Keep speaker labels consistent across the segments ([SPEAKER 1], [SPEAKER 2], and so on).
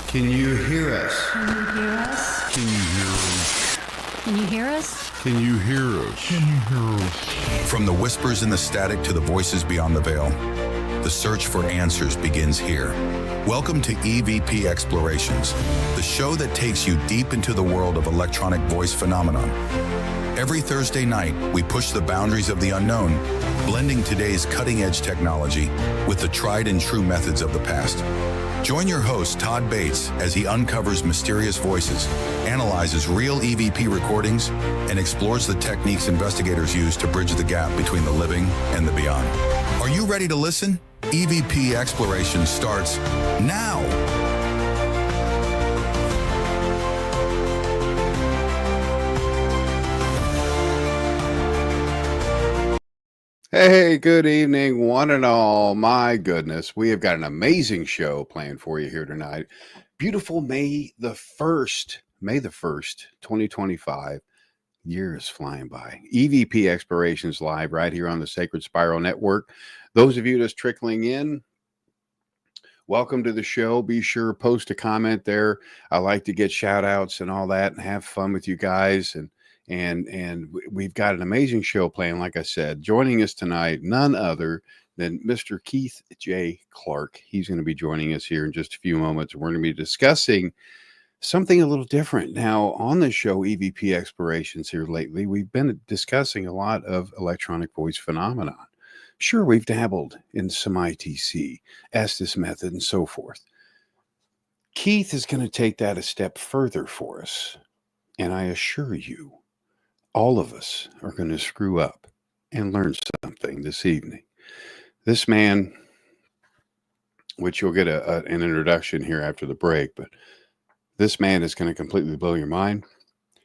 [SPEAKER 1] Can you hear us?
[SPEAKER 2] Can you hear us?
[SPEAKER 1] Can you hear us?
[SPEAKER 2] Can you hear us?
[SPEAKER 1] Can you hear us? Can you hear us?
[SPEAKER 3] From the whispers in the static to the voices beyond the veil, the search for answers begins here. Welcome to EVP Explorations, the show that takes you deep into the world of electronic voice phenomenon. Every Thursday night, we push the boundaries of the unknown, blending today's cutting-edge technology with the tried and true methods of the past. Join your host, Todd Bates, as he uncovers mysterious voices, analyzes real EVP recordings, and explores the techniques investigators use to bridge the gap between the living and the beyond. Are you ready to listen? EVP Exploration starts now.
[SPEAKER 4] Hey, good evening, one and all. My goodness, we have got an amazing show planned for you here tonight. Beautiful May the 1st, 2025. Year is flying by. EVP Explorations live right here on the Sacred Spiral Network. Those of you that's trickling in, welcome to the show. Be sure post a comment there. I like to get shout outs and all that and have fun with you guys. And we've got an amazing show planned, like I said. Joining us tonight, none other than Mr. Keith J. Clark. He's going to be joining us here in just a few moments. We're going to be discussing something a little different. Now, on the show, EVP Explorations here lately, we've been discussing a lot of electronic voice phenomenon. Sure, we've dabbled in some ITC, Estes method, and so forth. Keith is going to take that a step further for us. And I assure you, all of us are going to screw up and learn something this evening. This man, which you'll get an introduction here after the break, but this man is going to completely blow your mind.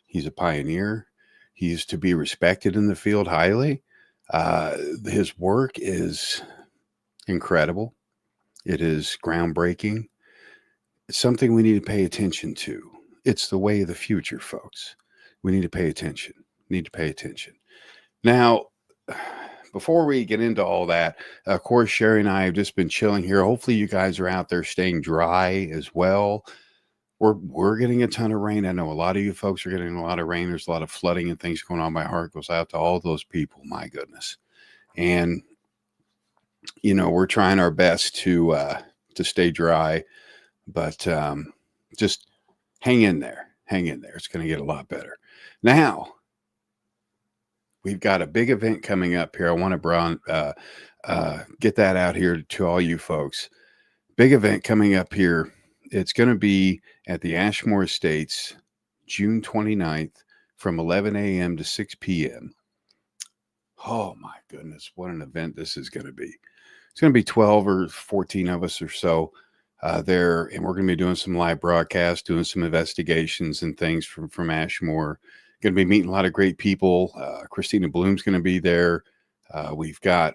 [SPEAKER 4] He's a pioneer. He's to be respected in the field highly. His work is incredible. It is groundbreaking. It's something we need to pay attention to. It's the way of the future, folks. We need to pay attention. Now, before we get into all that, of course, Sherry and I have just been chilling here. Hopefully you guys are out there staying dry as well. We're getting a ton of rain. I know a lot of you folks are getting a lot of rain. There's a lot of flooding and things going on. My heart goes out to all those people. My goodness. And, you know, we're trying our best to stay dry, but just hang in there. It's going to get a lot better. Now, we've got a big event coming up here. I want to get that out here to all you folks. Big event coming up here. It's going to be at the Ashmore Estates, June 29th from 11 a.m. to 6 p.m. Oh, my goodness. What an event this is going to be. It's going to be 12 or 14 of us or so there, and we're going to be doing some live broadcasts, doing some investigations and things from Ashmore. Going to be meeting a lot of great people. Christina Bloom's going to be there. We've got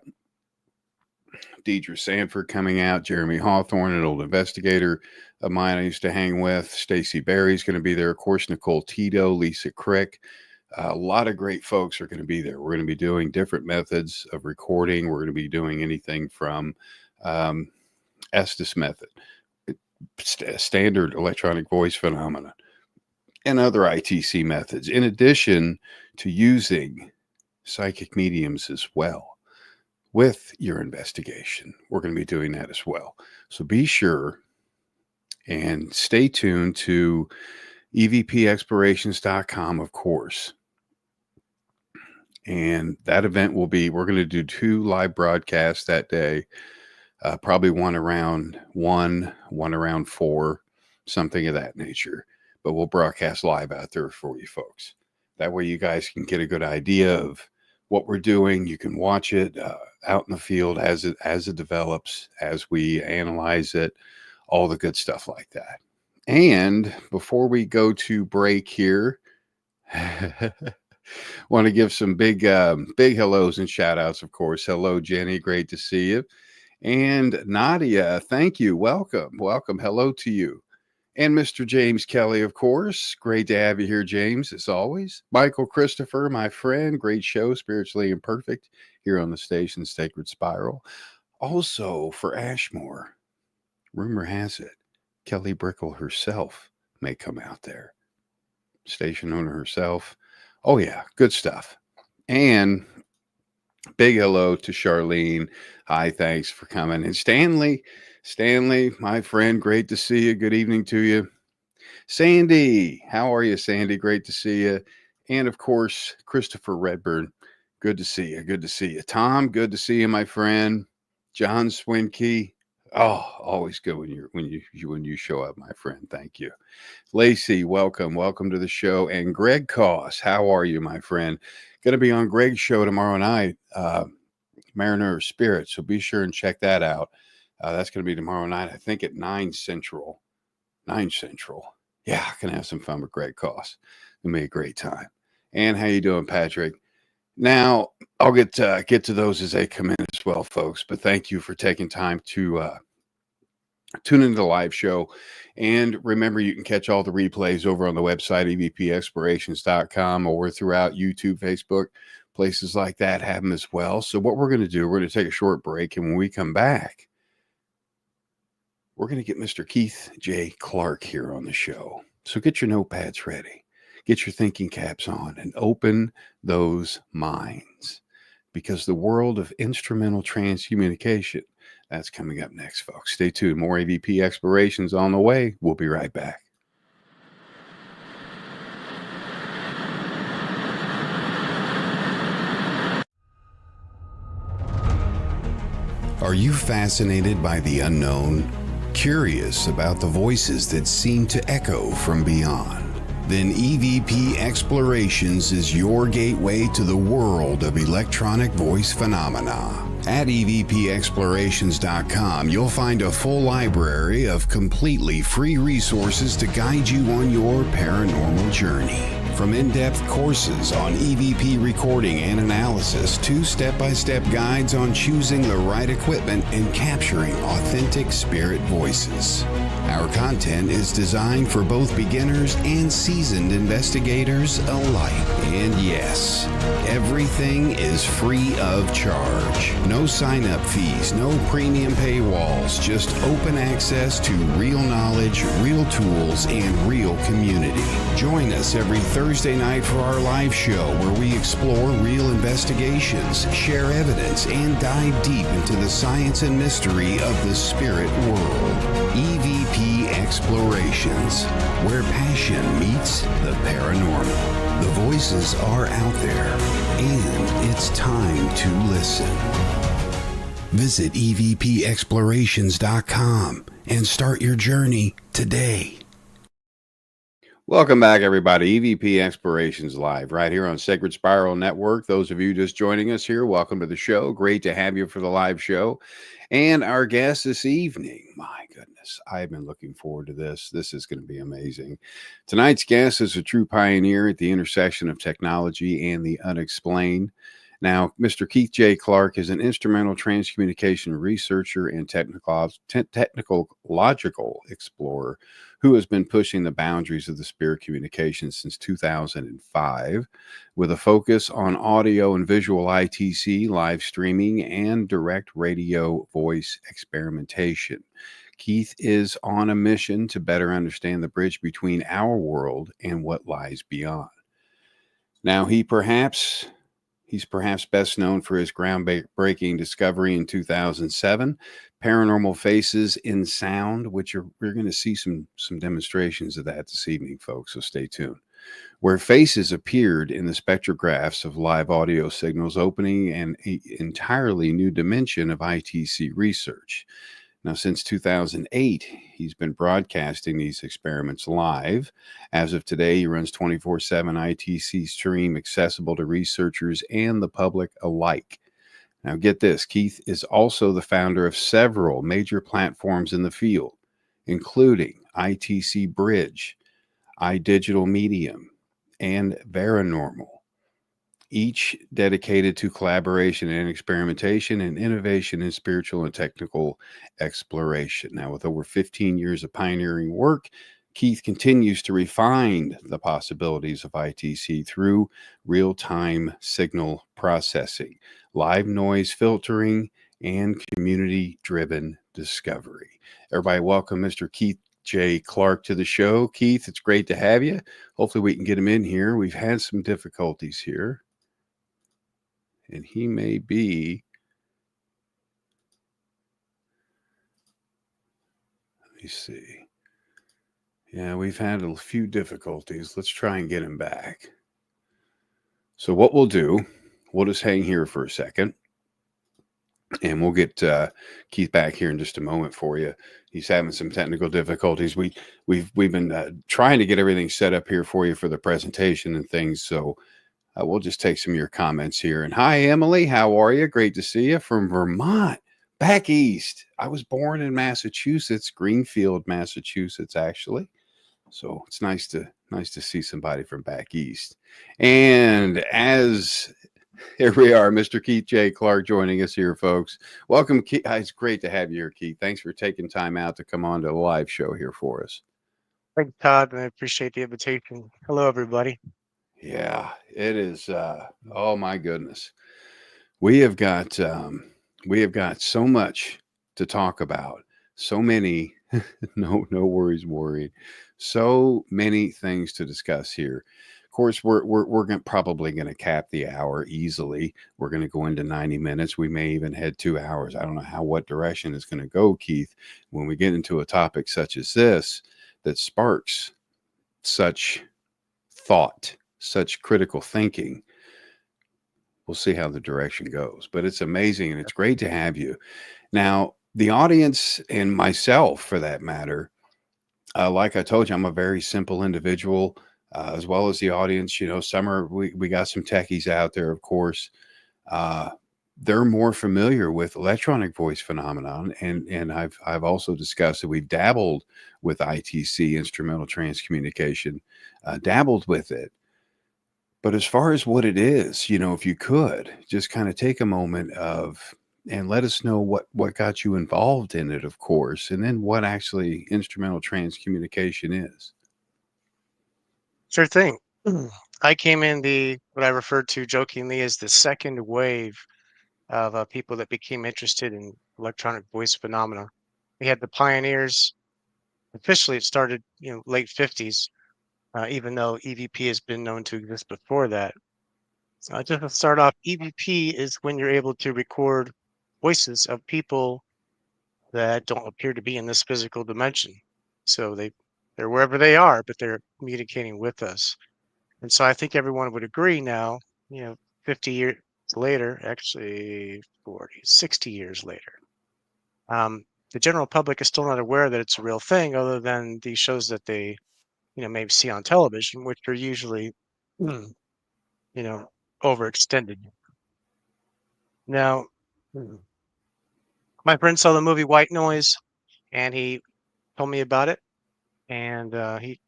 [SPEAKER 4] Deidre Sanford coming out, Jeremy Hawthorne, an old investigator of mine I used to hang with. Stacy Berry's going to be there. Of course, Nicole Tito, Lisa Crick. A lot of great folks are going to be there. We're going to be doing different methods of recording. We're going to be doing anything from Estes method, standard electronic voice phenomena, and other ITC methods, in addition to using psychic mediums as well with your investigation. We're going to be doing that as well. So be sure and stay tuned to evpexplorations.com, of course. And that event will be, we're going to do 2 live broadcasts that day, probably one around 1, one around 4, something of that nature. But we'll broadcast live out there for you folks. That way you guys can get a good idea of what we're doing. You can watch it out in the field as it develops, as we analyze it, all the good stuff like that. And before we go to break here, want to give some big hellos and shout outs, of course. Hello, Jenny. Great to see you. And Nadia, thank you. Welcome. Hello to you. And Mr. James Kelly, of course. Great to have you here, James, as always. Michael Christopher, my friend. Great show, Spiritually Imperfect, here on the station, Sacred Spiral. Also, for Ashmore, rumor has it, Kelly Brickle herself may come out there. Station owner herself. Oh, yeah, good stuff. And big hello to Charlene. Hi, thanks for coming. And Stanley, my friend, great to see you. Good evening to you. Sandy, how are you, Sandy? Great to see you. And of course, Christopher Redburn, good to see you. Good to see you. Tom, good to see you, my friend. John Swinke. Oh, always good when you show up, my friend. Thank you. Lacey, welcome to the show. And Greg Koss, how are you, my friend? Going to be on Greg's show tomorrow night, Mariner Spirit. So be sure and check that out. That's going to be tomorrow night, I think at 9 Central. 9 Central. Yeah, I can have some fun with Greg Koss. It'll be a great time. And how you doing, Patrick? Now, I'll get to those as they come in as well, folks. But thank you for taking time to tune into the live show. And remember, you can catch all the replays over on the website, evpexplorations.com, or throughout YouTube, Facebook, places like that have them as well. So what we're going to do, we're going to take a short break. And when we come back, we're going to get Mr. Keith J. Clark here on the show. So get your notepads ready, get your thinking caps on, and open those minds, because the world of instrumental transcommunication, that's coming up next, folks. Stay tuned. More EVP explorations on the way. We'll be right back. Are you fascinated by the unknown? Curious about the voices that seem to echo from beyond? Then EVP Explorations is your gateway to the world of electronic voice phenomena. At EVPExplorations.com, you'll find a full library of completely free resources to guide you on your paranormal journey. From in-depth courses on EVP recording and analysis to step-by-step guides on choosing the right equipment and capturing authentic spirit voices. Our content is designed for both beginners and seasoned investigators alike. And yes, everything is free of charge. No sign-up fees, no premium paywalls, just open access to real knowledge, real tools, and real community. Join us every Thursday night for our live show where we explore real investigations, share evidence, and dive deep into the science and mystery of the spirit world. EVP Explorations, where passion meets the paranormal. The voices are out there, and it's time to listen. Visit EVPExplorations.com and start your journey today. Welcome back, everybody. EVP Explorations Live, right here on Sacred Spiral Network. Those of you just joining us here, welcome to the show. Great to have you for the live show. And our guest this evening, my goodness, I've been looking forward to this. This is going to be amazing. Tonight's guest is a true pioneer at the intersection of technology and the unexplained. Now, Mr. Keith J. Clark is an instrumental transcommunication researcher and technological explorer who has been pushing the boundaries of the spirit communication since 2005, with a focus on audio and visual ITC, live streaming, and direct radio voice experimentation. Keith is on a mission to better understand the bridge between our world and what lies beyond. Now, he's perhaps best known for his groundbreaking discovery in 2007, Paranormal Faces in Sound, which we're going to see some demonstrations of that this evening, folks, so stay tuned, where faces appeared in the spectrographs of live audio signals, opening an entirely new dimension of ITC research. Now, since 2008, he's been broadcasting these experiments live. As of today, he runs 24/7 ITC stream accessible to researchers and the public alike. Now, get this, Keith is also the founder of several major platforms in the field, including ITC Bridge, iDigital Medium, and Paranormal, each dedicated to collaboration and experimentation and innovation in spiritual and technical exploration. Now, with over 15 years of pioneering work, Keith continues to refine the possibilities of ITC through real-time signal processing, live noise filtering, and community-driven discovery. Everybody welcome Mr. Keith J. Clark to the show. Keith, it's great to have you. Hopefully we can get him in here. We've had some difficulties here. And he may be... Let me see. Yeah, we've had a few difficulties. Let's try and get him back. So what we'll do, we'll just hang here for a second. And we'll get Keith back here in just a moment for you. He's having some technical difficulties. We've been trying to get everything set up here for you for the presentation and things. So we'll just take some of your comments here. And hi, Emily, how are you? Great to see you from Vermont, back east. I was born in Massachusetts, Greenfield, Massachusetts, actually. So it's nice to see somebody from back east. And as here we are, Mr. Keith J. Clark joining us here, folks. Welcome, Keith. It's great to have you here, Keith. Thanks for taking time out to come on to the live show here for us.
[SPEAKER 5] Thanks, Todd, and I appreciate the invitation. Hello, everybody.
[SPEAKER 4] Yeah, it is. Oh my goodness, we have got so much to talk about. So many, no worries, worried. So many things to discuss here. Of course, we're probably going to cap the hour easily. We're going to go into 90 minutes. We may even head 2 hours. I don't know what direction it's going to go, Keith, when we get into a topic such as this that sparks such thought, such critical thinking. We'll see how the direction goes. But it's amazing, and it's great to have you. Now, the audience and myself, for that matter, like I told you, I'm a very simple individual. As well as the audience, we got some techies out there, of course. They're more familiar with electronic voice phenomenon, and I've also discussed that we've dabbled with ITC, Instrumental Transcommunication, dabbled with it. But as far as what it is, if you could just kind of take a moment and let us know what got you involved in it, of course, and then what actually Instrumental Transcommunication is.
[SPEAKER 5] Sure thing. I came in what I referred to jokingly as the second wave of people that became interested in electronic voice phenomena. We had the pioneers. Officially, it started, late 50s, even though EVP has been known to exist before that. Just to start off, EVP is when you're able to record voices of people that don't appear to be in this physical dimension. So they're wherever they are, but they're communicating with us. And so I think everyone would agree now, 50 years later, actually 40, 60 years later, the general public is still not aware that it's a real thing other than these shows that they, maybe see on television, which are usually, overextended. Now, my friend saw the movie White Noise, and he told me about it. And he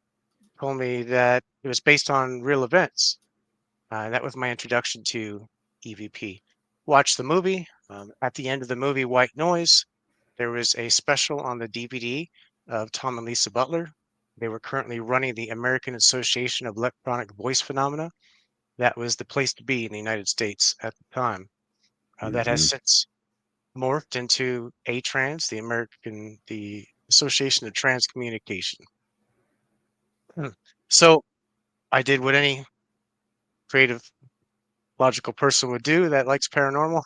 [SPEAKER 5] told me that it was based on real events. That was my introduction to EVP. Watched the movie. At the end of the movie White Noise, there was a special on the DVD of Tom and Lisa Butler. They were currently running the American Association of Electronic Voice Phenomena. That was the place to be in the United States at the time. That has since morphed into ATRANS, the Association of Transcommunication. So I did what any creative, logical person would do that likes paranormal.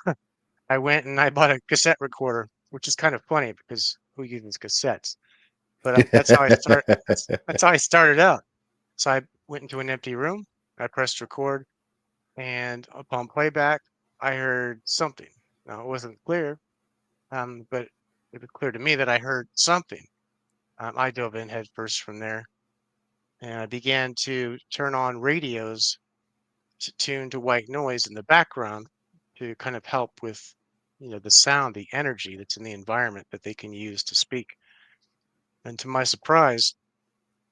[SPEAKER 5] I went and I bought a cassette recorder, which is kind of funny because who uses cassettes? But that's how I start. That's how I started out. So I went into an empty room. I pressed record, and upon playback, I heard something. Now it wasn't clear, but it was clear to me that I heard something. I dove in head first from there, and I began to turn on radios to tune to white noise in the background to kind of help with, the sound, the energy that's in the environment that they can use to speak. And to my surprise,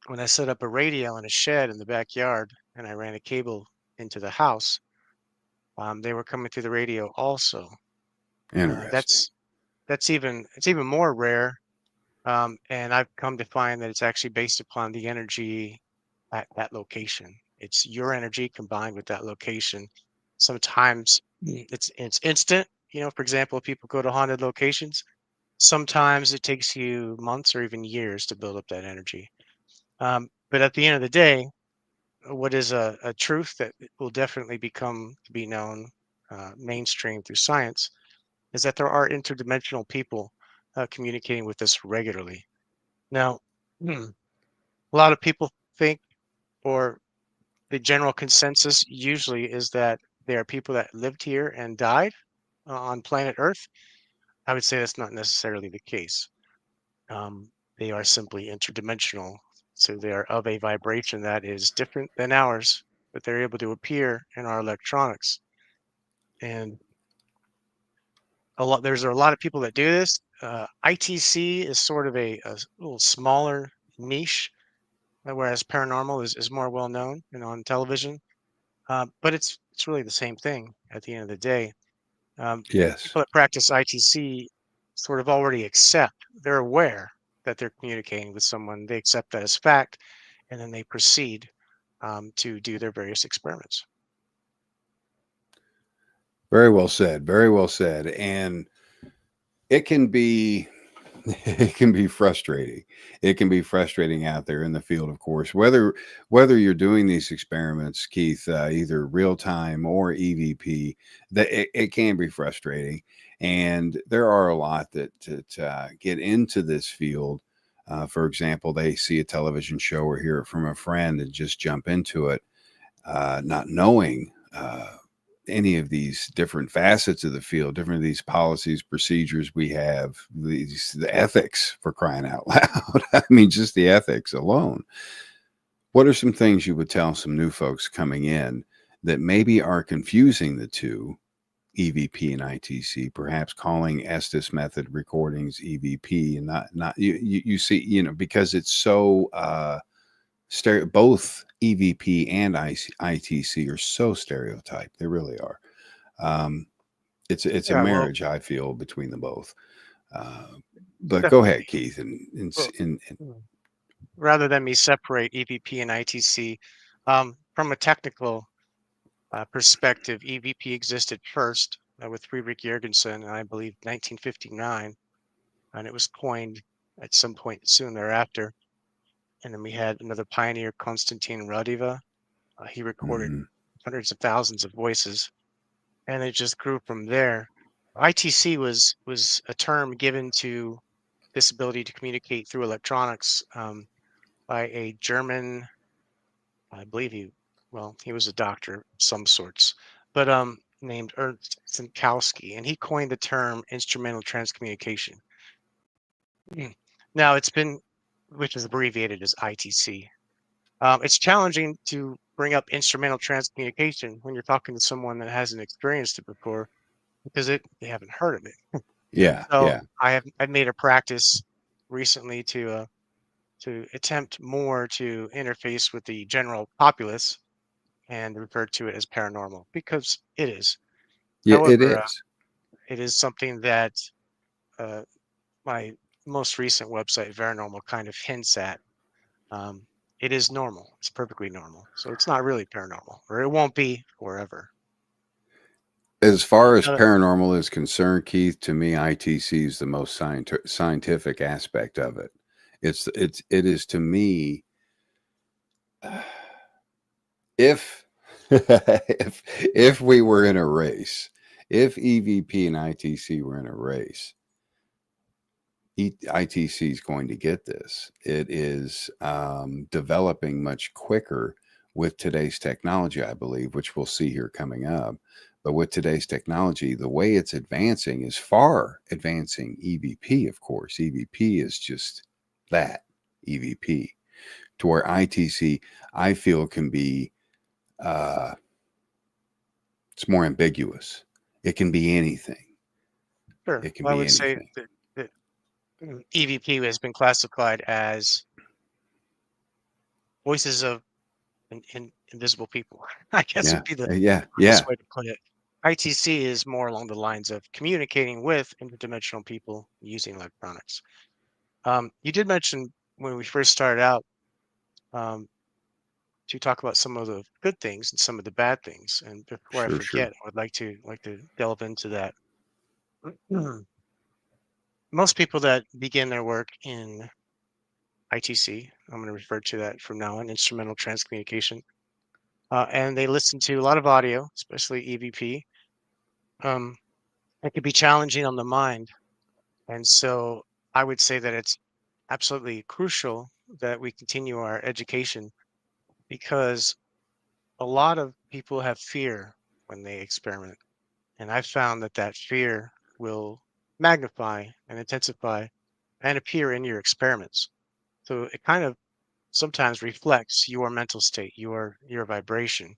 [SPEAKER 5] when I set up a radio in a shed in the backyard and I ran a cable into the house, they were coming through the radio also.
[SPEAKER 4] Interesting.
[SPEAKER 5] It's even more rare. And I've come to find that it's actually based upon the energy at that location. It's your energy combined with that location. Sometimes it's instant. For example, if people go to haunted locations, Sometimes it takes you months or even years to build up that energy. But at the end of the day, what is a truth that will definitely be known mainstream through science is that there are interdimensional people communicating with us regularly. Now, a lot of people think, or the general consensus usually is that they are people that lived here and died on planet Earth. I would say that's not necessarily the case. They are simply interdimensional. So they are of a vibration that is different than ours, but they're able to appear in our electronics. And there's a lot of people that do this. ITC is sort of a little smaller niche, whereas paranormal is more well known and on television. But it's really the same thing at the end of the day.
[SPEAKER 4] Yes.
[SPEAKER 5] People that practice ITC sort of already accept, they're aware that they're communicating with someone. They accept that as fact, and then they proceed to do their various experiments.
[SPEAKER 4] Very well said. Very well said. And it can be it can be frustrating. It can be frustrating out there in the field, of course, whether you're doing these experiments, Keith, either real time or EVP, that it can be frustrating. And there are a lot that get into this field. For example, they see a television show or hear it from a friend and just jump into it, not knowing any of these different facets of the field, different of these policies, procedures we have, the ethics, for crying out loud. I mean, just the ethics alone. What are some things you would tell some new folks coming in that maybe are confusing the two, EVP and ITC, perhaps calling Estes method recordings EVP and not you see, because it's so both EVP and ITC are so stereotyped. They really are. It's a
[SPEAKER 5] Yeah, well,
[SPEAKER 4] marriage, I feel, between the both. Uh, but go ahead,
[SPEAKER 5] definitely.
[SPEAKER 4] Keith. And,
[SPEAKER 5] Well,
[SPEAKER 4] and
[SPEAKER 5] mm, rather than me separate EVP and ITC, from a technical perspective, EVP existed first with Friedrich Jurgensen, I believe 1959, and it was coined at some point soon thereafter. And then we had another pioneer, Konstantin Radiva. He recorded
[SPEAKER 4] mhm,
[SPEAKER 5] hundreds of thousands of voices, and it just grew from there. ITC was a term given to this ability to communicate through electronics by a German, I believe he was a doctor of some sorts, but named Ernst Sinkowski, and he coined the term instrumental transcommunication. Mm. Now it's been, which is abbreviated as ITC. It's challenging to bring up instrumental transcommunication when you're talking to someone that hasn't experienced it before because they haven't heard of it.
[SPEAKER 4] yeah,
[SPEAKER 5] So
[SPEAKER 4] yeah.
[SPEAKER 5] I've made a practice recently to attempt more to interface with the general populace and refer to it as paranormal because it is.
[SPEAKER 4] Yeah, it
[SPEAKER 5] However,
[SPEAKER 4] is.
[SPEAKER 5] it is something that uh, my most recent website, Paranormal, kind of hints at. Um, it is normal. It's perfectly normal. So it's not really paranormal, or it won't be forever.
[SPEAKER 4] As far as
[SPEAKER 5] Now
[SPEAKER 4] paranormal is concerned, Keith, to me, ITC is the most scientific aspect of it. It is to me, if if we were in a race, if EVP and ITC were in a race, ITC is going to get this. It is developing much quicker with today's technology, I believe, which we'll see here coming up. But with today's technology, the way it's advancing is far advancing EVP, of course. EVP is just that, EVP, to where ITC, I feel, can be, uh, it's more ambiguous. It can be anything.
[SPEAKER 5] sure.
[SPEAKER 4] It can
[SPEAKER 5] Well, I
[SPEAKER 4] be
[SPEAKER 5] would say
[SPEAKER 4] anything.
[SPEAKER 5] that EVP has been classified as voices of invisible people. I guess
[SPEAKER 4] Yeah.
[SPEAKER 5] would be the
[SPEAKER 4] Yeah.
[SPEAKER 5] quickest
[SPEAKER 4] Yeah.
[SPEAKER 5] way to put it. ITC is more along the lines of communicating with interdimensional people using electronics. You did mention when we first started out um, to talk about some of the good things and some of the bad things. And before I
[SPEAKER 4] Sure.
[SPEAKER 5] forget,
[SPEAKER 4] Sure.
[SPEAKER 5] I would like to delve into that. most people that begin their work in ITC, I'm going to refer to that from now on, Instrumental Transcommunication, and they listen to a lot of audio, especially EVP. It could be challenging on the mind. And so I would say that it's absolutely crucial that we continue our education because a lot of people have fear when they experiment. And I've found that that fear will magnify and intensify and appear in your experiments. So it kind of sometimes reflects your mental state, your vibration.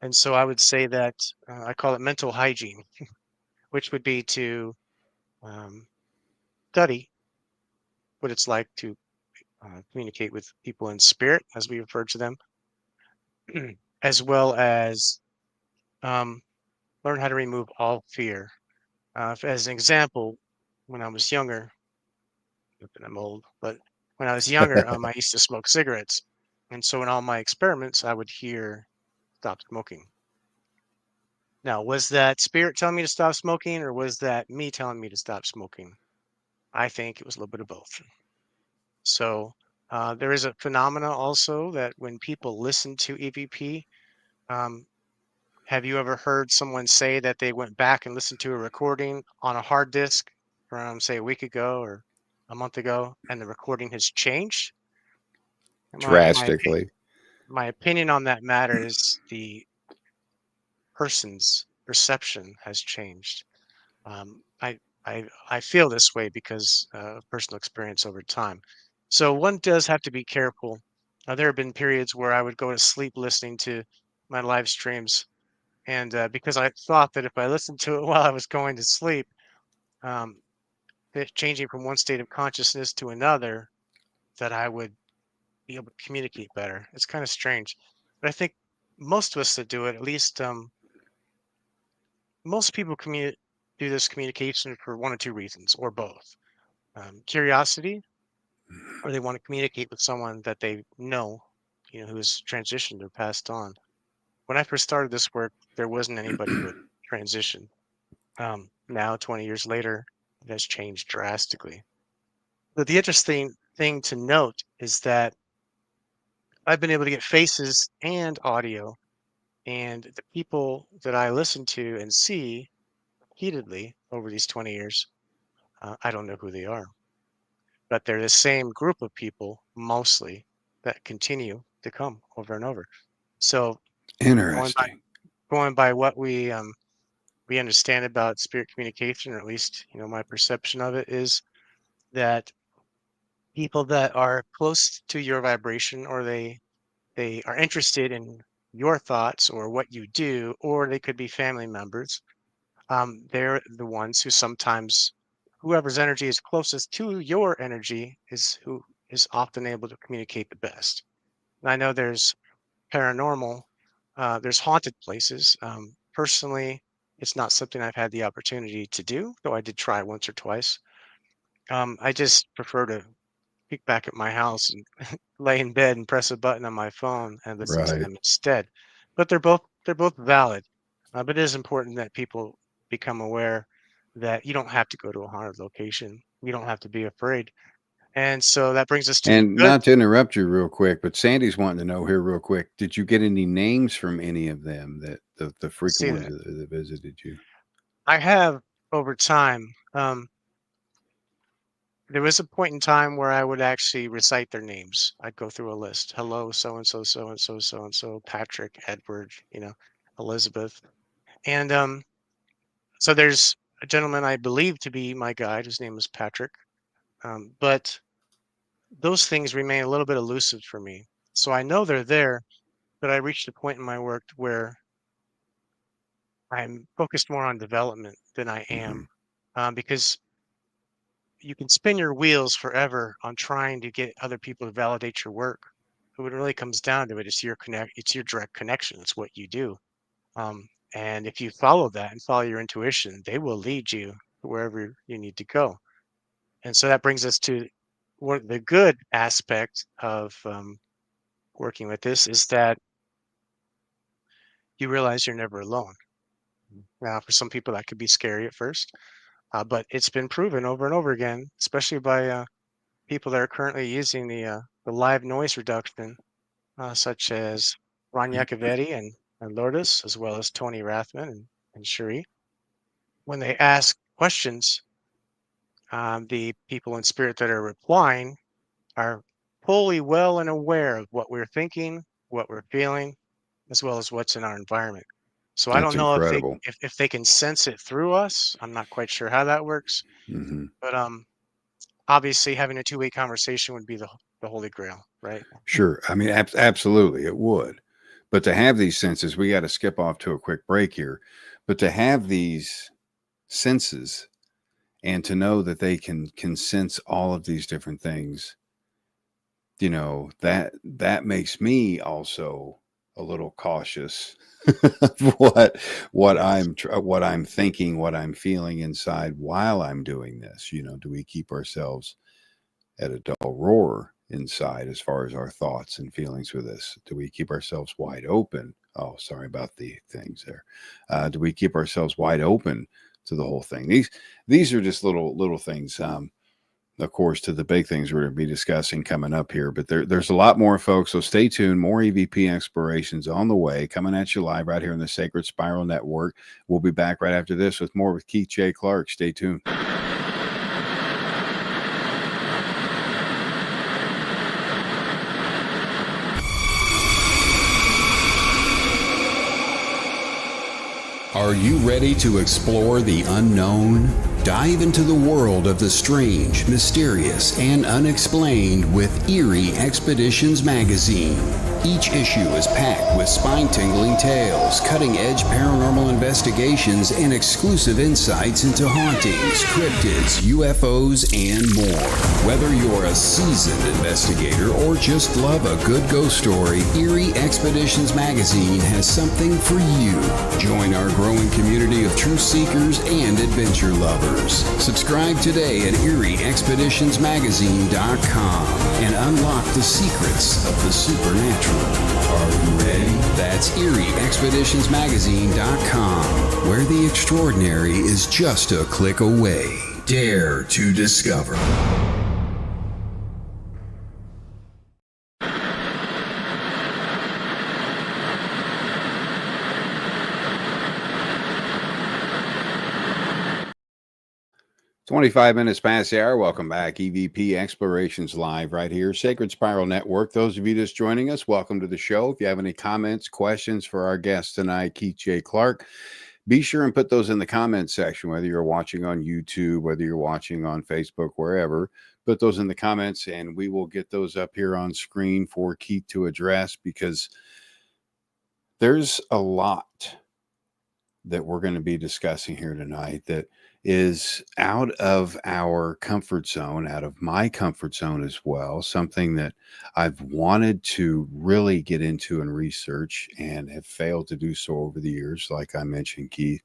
[SPEAKER 5] And so I would say that I call it mental hygiene, which would be to um, study what it's like to communicate with people in spirit, as we refer to them, as well as um, learn how to remove all fear. As an example, when I was younger, not that I'm old, but when I was younger, I used to smoke cigarettes. And so in all my experiments, I would hear stop smoking. Now, was that spirit telling me to stop smoking or was that me telling me to stop smoking? I think it was a little bit of both. So there is a phenomena also that when people listen to EVP, um, have you ever heard someone say that they went back and listened to a recording on a hard disk from, say, a week ago or a month ago, and the recording has changed? And
[SPEAKER 4] Drastically.
[SPEAKER 5] my opinion on that matter is the person's perception has changed. Um, I, I feel this way because of personal experience over time. So one does have to be careful. There have been periods where I would go to sleep listening to my live streams, and because I thought that if I listened to it while I was going to sleep, um, changing from one state of consciousness to another, that I would be able to communicate better. It's kind of strange, but I think most of us that do it, at least most people do this communication for one or two reasons, or both. Curiosity, or they want to communicate with someone that they know, who has transitioned or passed on. When I first started this work, there wasn't anybody who had transitioned. Now, 20 years later, it has changed drastically. But the interesting thing to note is that I've been able to get faces and audio, and the people that I listen to and see repeatedly over these 20 years, I don't know who they are, but they're the same group of people mostly that continue to come over and over. So going by
[SPEAKER 4] Interesting.
[SPEAKER 5] going by what we understand about spirit communication, or at least my perception of it is that people that are close to your vibration, or they are interested in your thoughts or what you do, or they could be family members. They're the ones who sometimes, whoever's energy is closest to your energy is who is often able to communicate the best. And I know there's paranormal, there's haunted places. Personally, it's not something I've had the opportunity to do, though I did try once or twice. I just prefer to kick back at my house and lay in bed and press a button on my phone and listen to
[SPEAKER 4] Right.
[SPEAKER 5] them instead. But they're both valid. But it is important that people become aware that you don't have to go to a haunted location. You don't have to be afraid. And so that brings us to the
[SPEAKER 4] And
[SPEAKER 5] good.
[SPEAKER 4] not to interrupt you real quick, but Sandy's wanting to know here real quick. Did you get any names from any of them, that the frequent
[SPEAKER 5] See
[SPEAKER 4] ones
[SPEAKER 5] that
[SPEAKER 4] that visited you?
[SPEAKER 5] I have over time. There was a point in time where I would actually recite their names. I'd go through a list. Hello, so and so, so and so, so and so, Patrick, Edward, Elizabeth. And so there's a gentleman I believe to be my guide. His name is Patrick. But those things remain a little bit elusive for me. So I know they're there, but I reached a point in my work where I'm focused more on development than I
[SPEAKER 4] Hmm.
[SPEAKER 5] am, because you can spin your wheels forever on trying to get other people to validate your work. But when it really comes down to it, it's your direct connection. It's what you do. And if you follow that and follow your intuition, they will lead you to wherever you need to go. And so that brings us to what the good aspect of working with this is that you realize you're never alone. Now, for some people, that could be scary at first, but it's been proven over and over again, especially by people that are currently using the live noise reduction, such as Ron Yacovetti and Lourdes, as well as Tony Rathman and Cherie. When they ask questions, the people in spirit that are replying are fully well and aware of what we're thinking, what we're feeling, as well as what's in our environment. So I
[SPEAKER 4] That's
[SPEAKER 5] don't know if they
[SPEAKER 4] incredible.
[SPEAKER 5] if they can sense it through us. I'm not quite sure how that works,
[SPEAKER 4] Hmm.
[SPEAKER 5] but obviously having a two-way conversation would be the holy grail, right?
[SPEAKER 4] Sure. I mean, absolutely, it would. But to have these senses, we got to skip off to a quick break here. But to have these senses and to know that they can sense all of these different things, that makes me also a little cautious of
[SPEAKER 5] Yes.
[SPEAKER 4] what I'm thinking, what I'm feeling inside while I'm doing this. Do we keep ourselves at a dull roar inside as far as our thoughts and feelings with this? Do we keep ourselves wide open? Oh, sorry about the things there. Do we keep ourselves wide open to the whole thing? These are just little things. Of course, to the big things we're going to be discussing coming up here, but there's a lot more, folks. So stay tuned. More EVP explorations on the way, coming at you live right here on the Sacred Spiral Network. We'll be back right after this with more with Keith J. Clark. Stay tuned.
[SPEAKER 6] Are you ready to explore the unknown? Dive into the world of the strange, mysterious, and unexplained with Eerie Expeditions magazine. Each issue is packed with spine-tingling tales, cutting-edge paranormal investigations, and exclusive insights into hauntings, cryptids, UFOs, and more. Whether you're a seasoned investigator or just love a good ghost story, Eerie Expeditions magazine has something for you. Join our growing community of truth seekers and adventure lovers. Subscribe today at EerieExpeditionsMagazine.com and unlock the secrets of the supernatural. Are you ready? That's EerieExpeditionsMagazine.com, where the extraordinary is just a click away. Dare to discover.
[SPEAKER 4] 25 minutes past the hour. Welcome back. EVP Explorations Live right here, Sacred Spiral Network. Those of you just joining us, welcome to the show. If you have any comments, questions for our guest tonight, Keith J. Clark, be sure and put those in the comments section, whether you're watching on YouTube, whether you're watching on Facebook, wherever. Put those in the comments and we will get those up here on screen for Keith to address, because there's a lot that we're going to be discussing here tonight that is out of our comfort zone, out of my comfort zone as well, something that I've wanted to really get into and research and have failed to do so over the years, like I mentioned, Keith.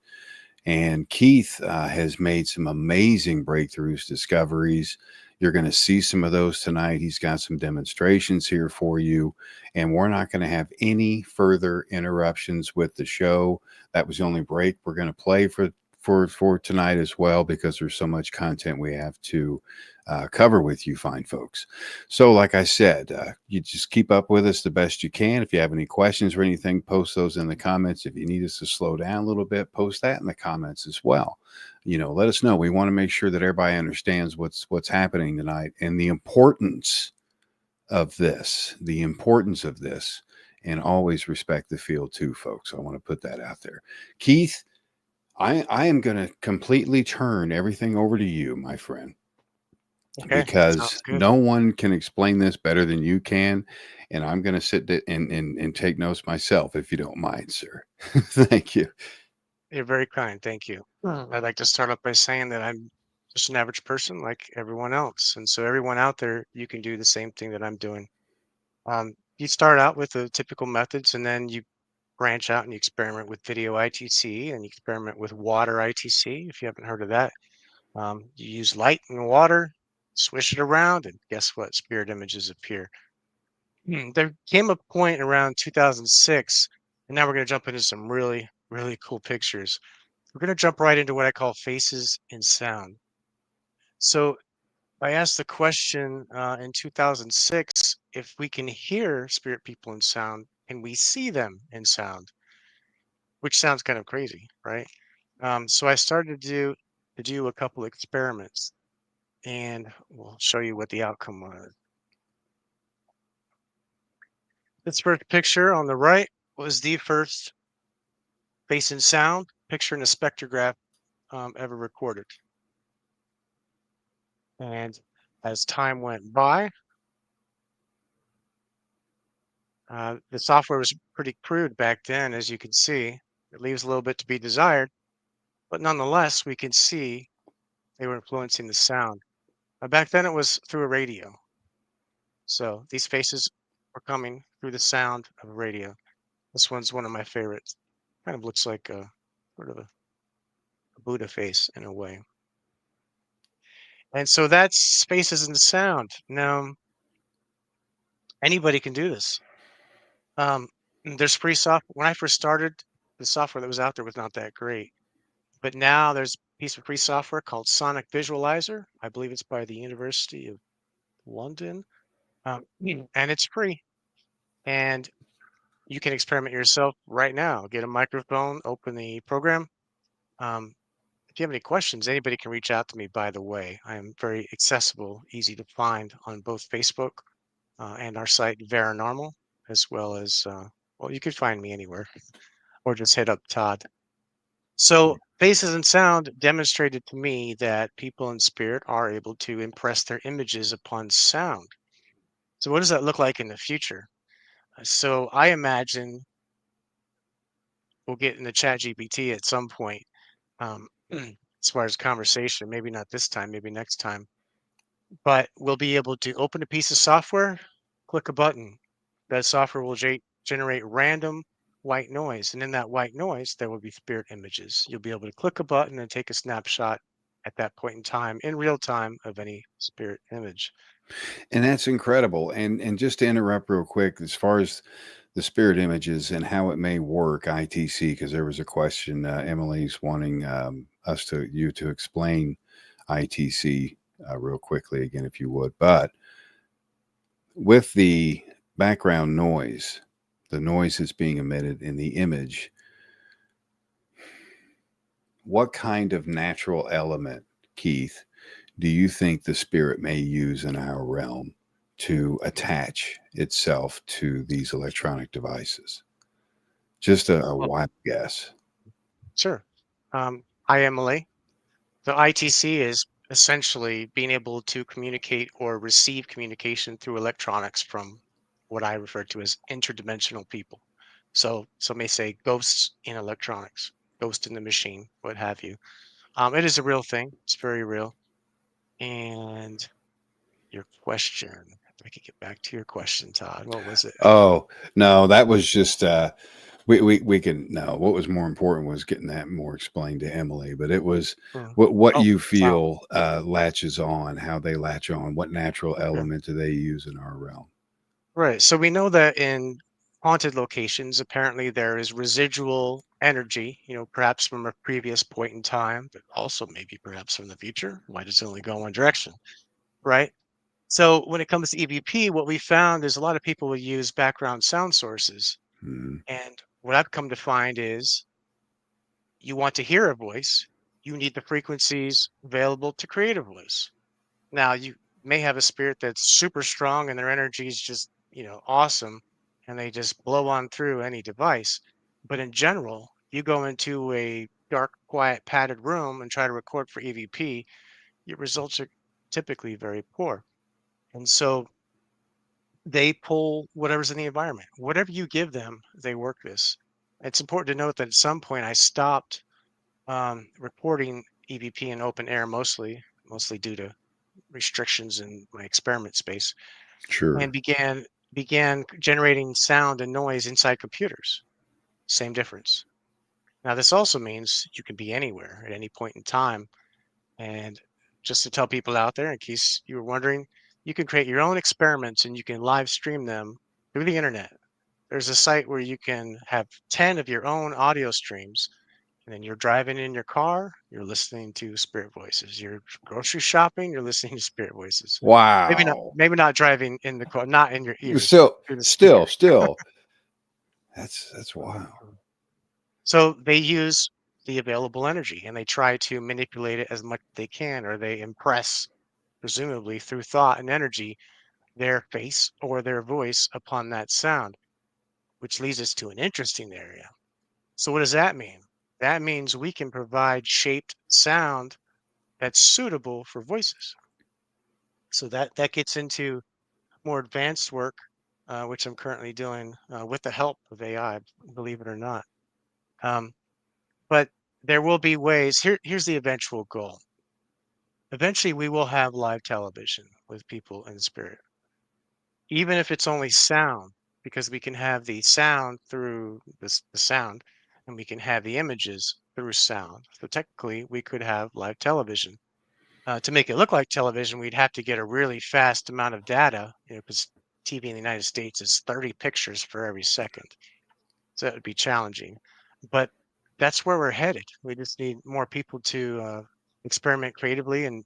[SPEAKER 4] And Keith has made some amazing breakthroughs, discoveries. You're going to see some of those tonight. He's got some demonstrations here for you, and we're not going to have any further interruptions with the show. That was the only break we're going to play for tonight as well, because there's so much content we have to cover with you fine folks. So like I said, you just keep up with us the best you can. If you have any questions or anything, post those in the comments. If you need us to slow down a little bit, post that in the comments as well. Let us know. We want to make sure that everybody understands what's happening tonight and the importance of this, and always respect the field too, folks. I want to put that out there. Keith, I am going to completely turn everything over to you, my friend,
[SPEAKER 5] Okay, sounds
[SPEAKER 4] because
[SPEAKER 5] good.
[SPEAKER 4] no one can explain this better than you can. And I'm going to sit and take notes myself, if you don't mind, sir. Thank you.
[SPEAKER 5] You're very kind. Thank you. I'd like to start off by saying that I'm just an average person like everyone else. And so everyone out there, you can do the same thing that I'm doing. You start out with the typical methods, and then you branch out and you experiment with video ITC, and you experiment with water ITC. If you haven't heard of that, you use light and water, swish it around, and guess what? Spirit images appear. There came a point around 2006, and now we're going to jump into some really, really cool pictures. we're going to jump right into what I call faces and sound. So I asked the question in 2006 if we can hear spirit people in sound, can we see them in sound? Which sounds kind of crazy, right? So I started to do a couple experiments, and we'll show you what the outcome was. This first picture on the right was the first face and sound picture in a spectrograph ever recorded. And as time went by, the software was pretty crude back then, as you can see. It leaves a little bit to be desired, but nonetheless, we can see they were influencing the sound. Back then, it was through a radio. So these faces were coming through the sound of a radio. This one's one of my favorites. Kind of looks like a sort of a Buddha face in a way. And so that's faces and sound. Now, anybody can do this. There's free software. When I first started, the software that was out there was not that great. But now there's a piece of free software called Sonic Visualizer. I believe it's by the University of London. And it's free. And you can experiment yourself right now. Get a microphone, open the program. If you have any questions, anybody can reach out to me, by the way. I am very accessible, easy to find on both Facebook and our site, Paranormal, as well as, well, you could find me anywhere or just hit up Todd. So faces and sound demonstrated to me that people in spirit are able to impress their images upon sound. So what does that look like in the future? So I imagine we'll get into chat GPT at some point, as far as conversation, maybe not this time, maybe next time, but we'll be able to open a piece of software, click a button. That software will generate random white noise. And in that white noise, there will be spirit images. You'll be able to click a button and take a snapshot at that point in time, in real time, of any spirit image.
[SPEAKER 4] And that's incredible. And just to interrupt real quick, as far as the spirit images and how it may work, ITC, because there was a question, Emily's wanting you to explain ITC real quickly again, if you would. But with the background noise, the noise that's being emitted in the image, what kind of natural element, Keith, do you think the spirit may use in our realm to attach itself to these electronic devices? Just a
[SPEAKER 5] Well,
[SPEAKER 4] wild guess.
[SPEAKER 5] sure. Hi, Emily. The ITC is essentially being able to communicate or receive communication through electronics from what I refer to as interdimensional people. So some may say ghosts in electronics, ghost in the machine, what have you. It is a real thing. It's very real. And your question, if I could get back to your question, Todd, what was it?
[SPEAKER 4] Oh, no, that was just we can no, what was more important was getting that more explained to Emily, but it was
[SPEAKER 5] Mm.
[SPEAKER 4] what
[SPEAKER 5] Oh,
[SPEAKER 4] you
[SPEAKER 5] sound.
[SPEAKER 4] feel latches on, how they latch on, what natural
[SPEAKER 5] Yeah.
[SPEAKER 4] element do they use in our realm?
[SPEAKER 5] Right. So we know that in haunted locations, apparently there is residual energy, perhaps from a previous point in time, but also maybe perhaps from the future. Why does it only go one direction? Right. So when it comes to EVP, what we found is a lot of people will use background sound sources.
[SPEAKER 4] Hmm.
[SPEAKER 5] And what I've come to find is you want to hear a voice, you need the frequencies available to create a voice. Now, you may have a spirit that's super strong and their energy is just, awesome, and they just blow on through any device. But in general, you go into a dark, quiet, padded room and try to record for EVP, your results are typically very poor. And so they pull whatever's in the environment. Whatever you give them, they work this. It's important to note that at some point I stopped recording EVP in open air, mostly due to restrictions in my experiment space,
[SPEAKER 4] Sure.
[SPEAKER 5] and began generating sound and noise inside computers. Same difference. Now this also means you can be anywhere at any point in time. And just to tell people out there, in case you were wondering, you can create your own experiments and you can live stream them through the internet. There's a site where you can have 10 of your own audio streams And then you're driving in your car, you're listening to spirit voices. You're grocery shopping, you're listening to spirit voices.
[SPEAKER 4] Wow.
[SPEAKER 5] Maybe not driving in the car, not in your ears,
[SPEAKER 4] So
[SPEAKER 5] through the
[SPEAKER 4] still,
[SPEAKER 5] speaker.
[SPEAKER 4] still, that's wild.
[SPEAKER 5] So they use the available energy and they try to manipulate it as much as they can, or they impress, presumably through thought and energy, their face or their voice upon that sound, which leads us to an interesting area. So what does that mean? That means we can provide shaped sound that's suitable for voices. So that gets into more advanced work, which I'm currently doing with the help of AI, believe it or not. Um, but there will be ways. Here's the eventual goal. Eventually, we will have live television with people in spirit, even if it's only sound, because we can have the sound through the sound, and we can have the images through sound. So technically, we could have live television. To make it look like television, we'd have to get a really fast amount of data, because TV in the United States is 30 pictures for every second. So it would be challenging. But that's where we're headed. We just need more people to experiment creatively and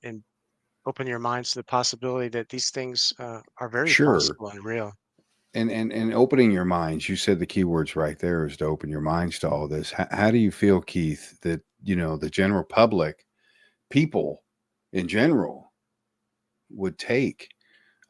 [SPEAKER 5] open your minds to the possibility that these things are very
[SPEAKER 4] Sure.
[SPEAKER 5] possible and real.
[SPEAKER 4] And opening your minds, you said the key words right there is to open your minds to all this. How do you feel, Keith, that, the general public, people in general, would take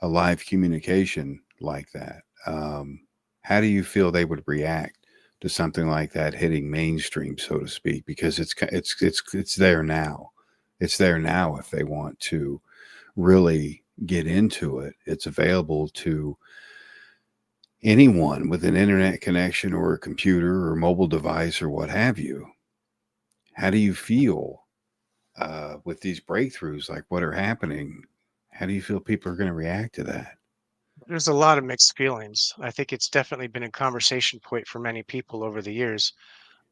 [SPEAKER 4] a live communication like that? How do you feel they would react to something like that hitting mainstream, so to speak? Because it's there now. It's there now if they want to really get into it. It's available to anyone with an internet connection or a computer or mobile device or what have you. How do you feel with these breakthroughs, like what are happening? How do you feel people are going to react to that?
[SPEAKER 5] There's a lot of mixed feelings. I think it's definitely been a conversation point for many people over the years.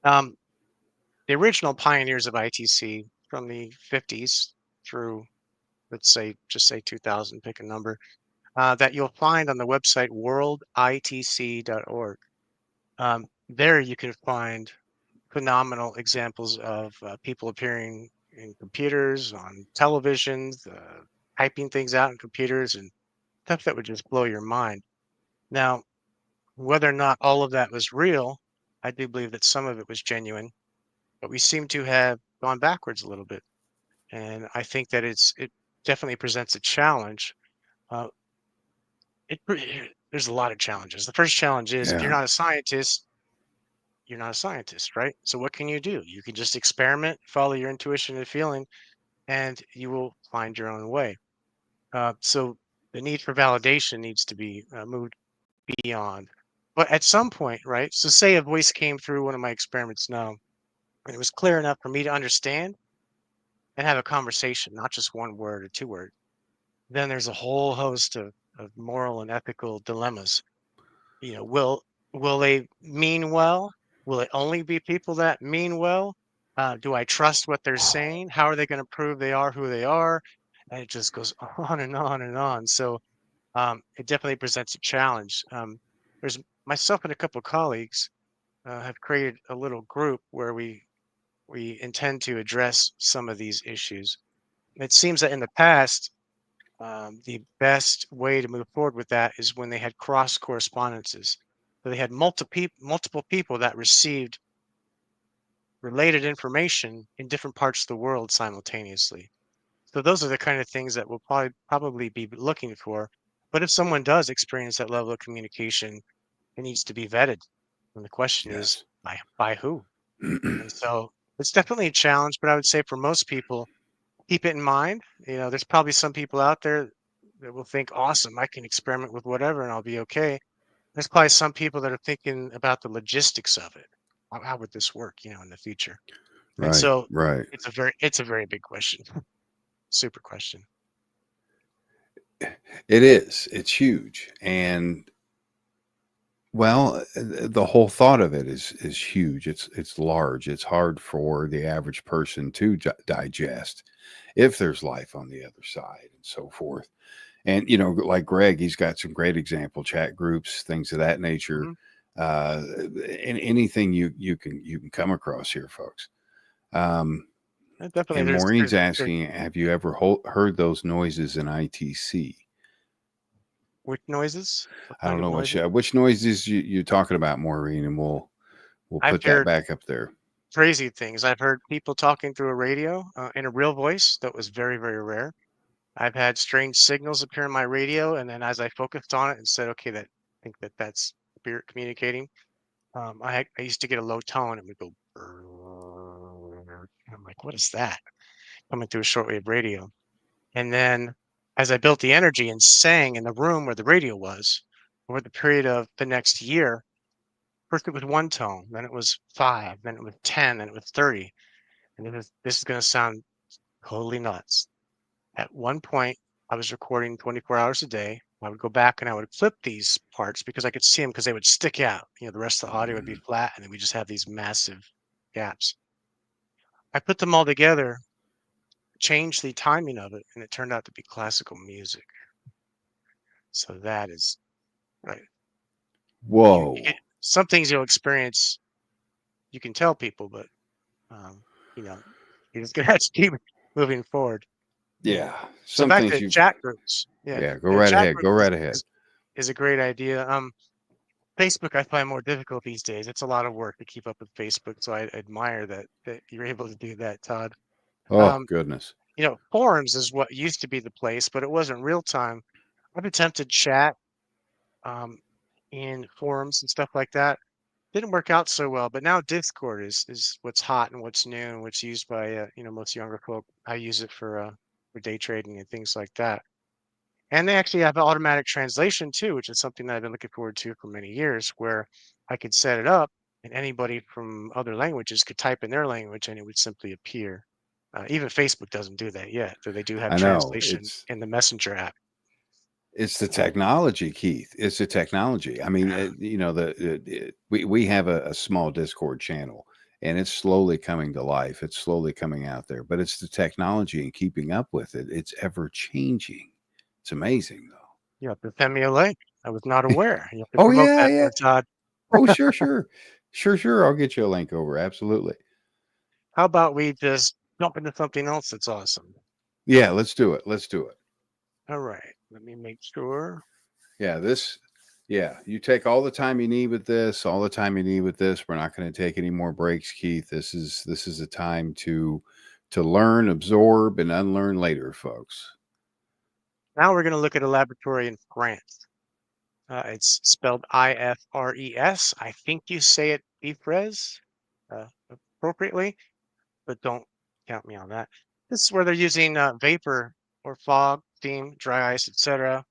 [SPEAKER 5] Um, the original pioneers of ITC from the 50s through, let's say, just say 2000, pick a number, that you'll find on the website worlditc.org. There you can find phenomenal examples of people appearing in computers, on televisions, typing things out in computers, and stuff that would just blow your mind. Now, whether or not all of that was real, I do believe that some of it was genuine, but we seem to have gone backwards a little bit. And I think that it definitely presents a challenge. Uh, there's a lot of challenges. The first challenge is if you're
[SPEAKER 4] Yeah.
[SPEAKER 5] not a scientist, you're not a scientist, right? So what can you do? You can just experiment, follow your intuition and feeling, and you will find your own way. So the need for validation needs to be moved beyond. But at some point, right? So say a voice came through one of my experiments now, and it was clear enough for me to understand and have a conversation, not just one word or two words. Then there's a whole host of moral and ethical dilemmas. Will they mean well? Will it only be people that mean well? Do I trust what they're saying? How are they going to prove they are who they are? And it just goes on and on and on. So it definitely presents a challenge. There's myself and a couple of colleagues have created a little group where we intend to address some of these issues. It seems that in the past, the best way to move forward with that is when they had cross correspondences. So they had multiple people that received related information in different parts of the world simultaneously. So those are the kind of things that we'll probably be looking for. But if someone does experience that level of communication, it needs to be vetted. And the question is
[SPEAKER 4] Yes.
[SPEAKER 5] by who? And so it's definitely a challenge, but I would say for most people, keep it in mind. There's probably some people out there that will think, awesome, I can experiment with whatever and I'll be okay. There's probably some people that are thinking about the logistics of it. How would this work, in the future? And
[SPEAKER 4] Right.
[SPEAKER 5] so
[SPEAKER 4] Right.
[SPEAKER 5] it's a very big question. Super question.
[SPEAKER 4] It is. It's huge. And well, the whole thought of it is huge. It's large. It's hard for the average person to digest if there's life on the other side and so forth. And like Greg, he's got some great example chat groups, things of that nature.
[SPEAKER 5] Mhm.
[SPEAKER 4] And anything you can come across here, folks.
[SPEAKER 5] Definitely,
[SPEAKER 4] And
[SPEAKER 5] there's
[SPEAKER 4] Maureen's
[SPEAKER 5] there's
[SPEAKER 4] asking, have you ever heard those noises in ITC?
[SPEAKER 5] which noises? What
[SPEAKER 4] I
[SPEAKER 5] kind
[SPEAKER 4] don't
[SPEAKER 5] of
[SPEAKER 4] know
[SPEAKER 5] noises?
[SPEAKER 4] which noises you're talking about, Maureen, and we'll
[SPEAKER 5] I've
[SPEAKER 4] put that
[SPEAKER 5] heard
[SPEAKER 4] back up there.
[SPEAKER 5] crazy things. I've heard people talking through a radio in a real voice that was very, very rare. I've had strange signals appear in my radio, and then as I focused on it and said, "Okay, that I think that's spirit communicating." I used to get a low tone and would go. "Brrrr." I'm like, "What is that?" Coming through a shortwave radio. And then as I built the energy and sang in the room where the radio was, over the period of the next year, first it was one tone, then it was 5, then it was 10, then it was 30. And this is going to sound totally nuts. At one point, I was recording 24 hours a day. I would go back and I would clip these parts because I could see them because they would stick out. The rest of the audio would be flat, and then we just have these massive gaps. I put them all together, changed the timing of it, and it turned out to be classical music. So that is right. You
[SPEAKER 4] Whoa.
[SPEAKER 5] get some things you'll experience. You can tell people, but um, you know, you're just gonna have to keep moving forward.
[SPEAKER 4] Yeah.
[SPEAKER 5] So
[SPEAKER 4] Some
[SPEAKER 5] back
[SPEAKER 4] things
[SPEAKER 5] to
[SPEAKER 4] you
[SPEAKER 5] chat groups. Yeah,
[SPEAKER 4] Yeah, go
[SPEAKER 5] yeah,
[SPEAKER 4] right
[SPEAKER 5] chat
[SPEAKER 4] ahead. Go
[SPEAKER 5] groups
[SPEAKER 4] right ahead.
[SPEAKER 5] is a great idea. Facebook I find more difficult these days. It's a lot of work to keep up with Facebook, so I admire that you're able to do that, Todd.
[SPEAKER 4] Oh,
[SPEAKER 5] Um,
[SPEAKER 4] goodness.
[SPEAKER 5] Forums is what used to be the place, but it wasn't real time. I've attempted chat um, in forums and stuff like that. Didn't work out so well, but now Discord is what's hot and what's new and what's used by most younger folk. I use it for day trading and things like that. And they actually have automatic translation too, which is something that I've been looking forward to for many years, where I could set it up and anybody from other languages could type in their language and it would simply appear. Even Facebook doesn't do that yet, though they do have
[SPEAKER 4] I know.
[SPEAKER 5] translation in the Messenger app.
[SPEAKER 4] It's the technology, Keith. It's the technology. I mean,
[SPEAKER 5] Yeah.
[SPEAKER 4] we have a small Discord channel, and it's slowly coming to life. It's slowly coming out there, but it's the technology and keeping up with it. It's ever changing. It's amazing, though.
[SPEAKER 5] You have to send me a link. I was not aware. You have to
[SPEAKER 4] Oh
[SPEAKER 5] promote
[SPEAKER 4] yeah,
[SPEAKER 5] that
[SPEAKER 4] yeah.
[SPEAKER 5] there, Todd.
[SPEAKER 4] Oh sure, sure, sure. I'll get you a link over. Absolutely.
[SPEAKER 5] How about we just jump into something else that's awesome?
[SPEAKER 4] Yeah, let's do it. Let's do it.
[SPEAKER 5] All right. Let me make sure.
[SPEAKER 4] Yeah, you take all the time you need with this, all the time you need with this. We're not going to take any more breaks, Keith. This is a time to learn, absorb, and unlearn later, folks.
[SPEAKER 5] Now we're going to look at a laboratory in France. It's spelled IFRES. I think you say it IFRES appropriately, but don't count me on that. This is where they're using vapor or fog, steam, dry ice, etc.,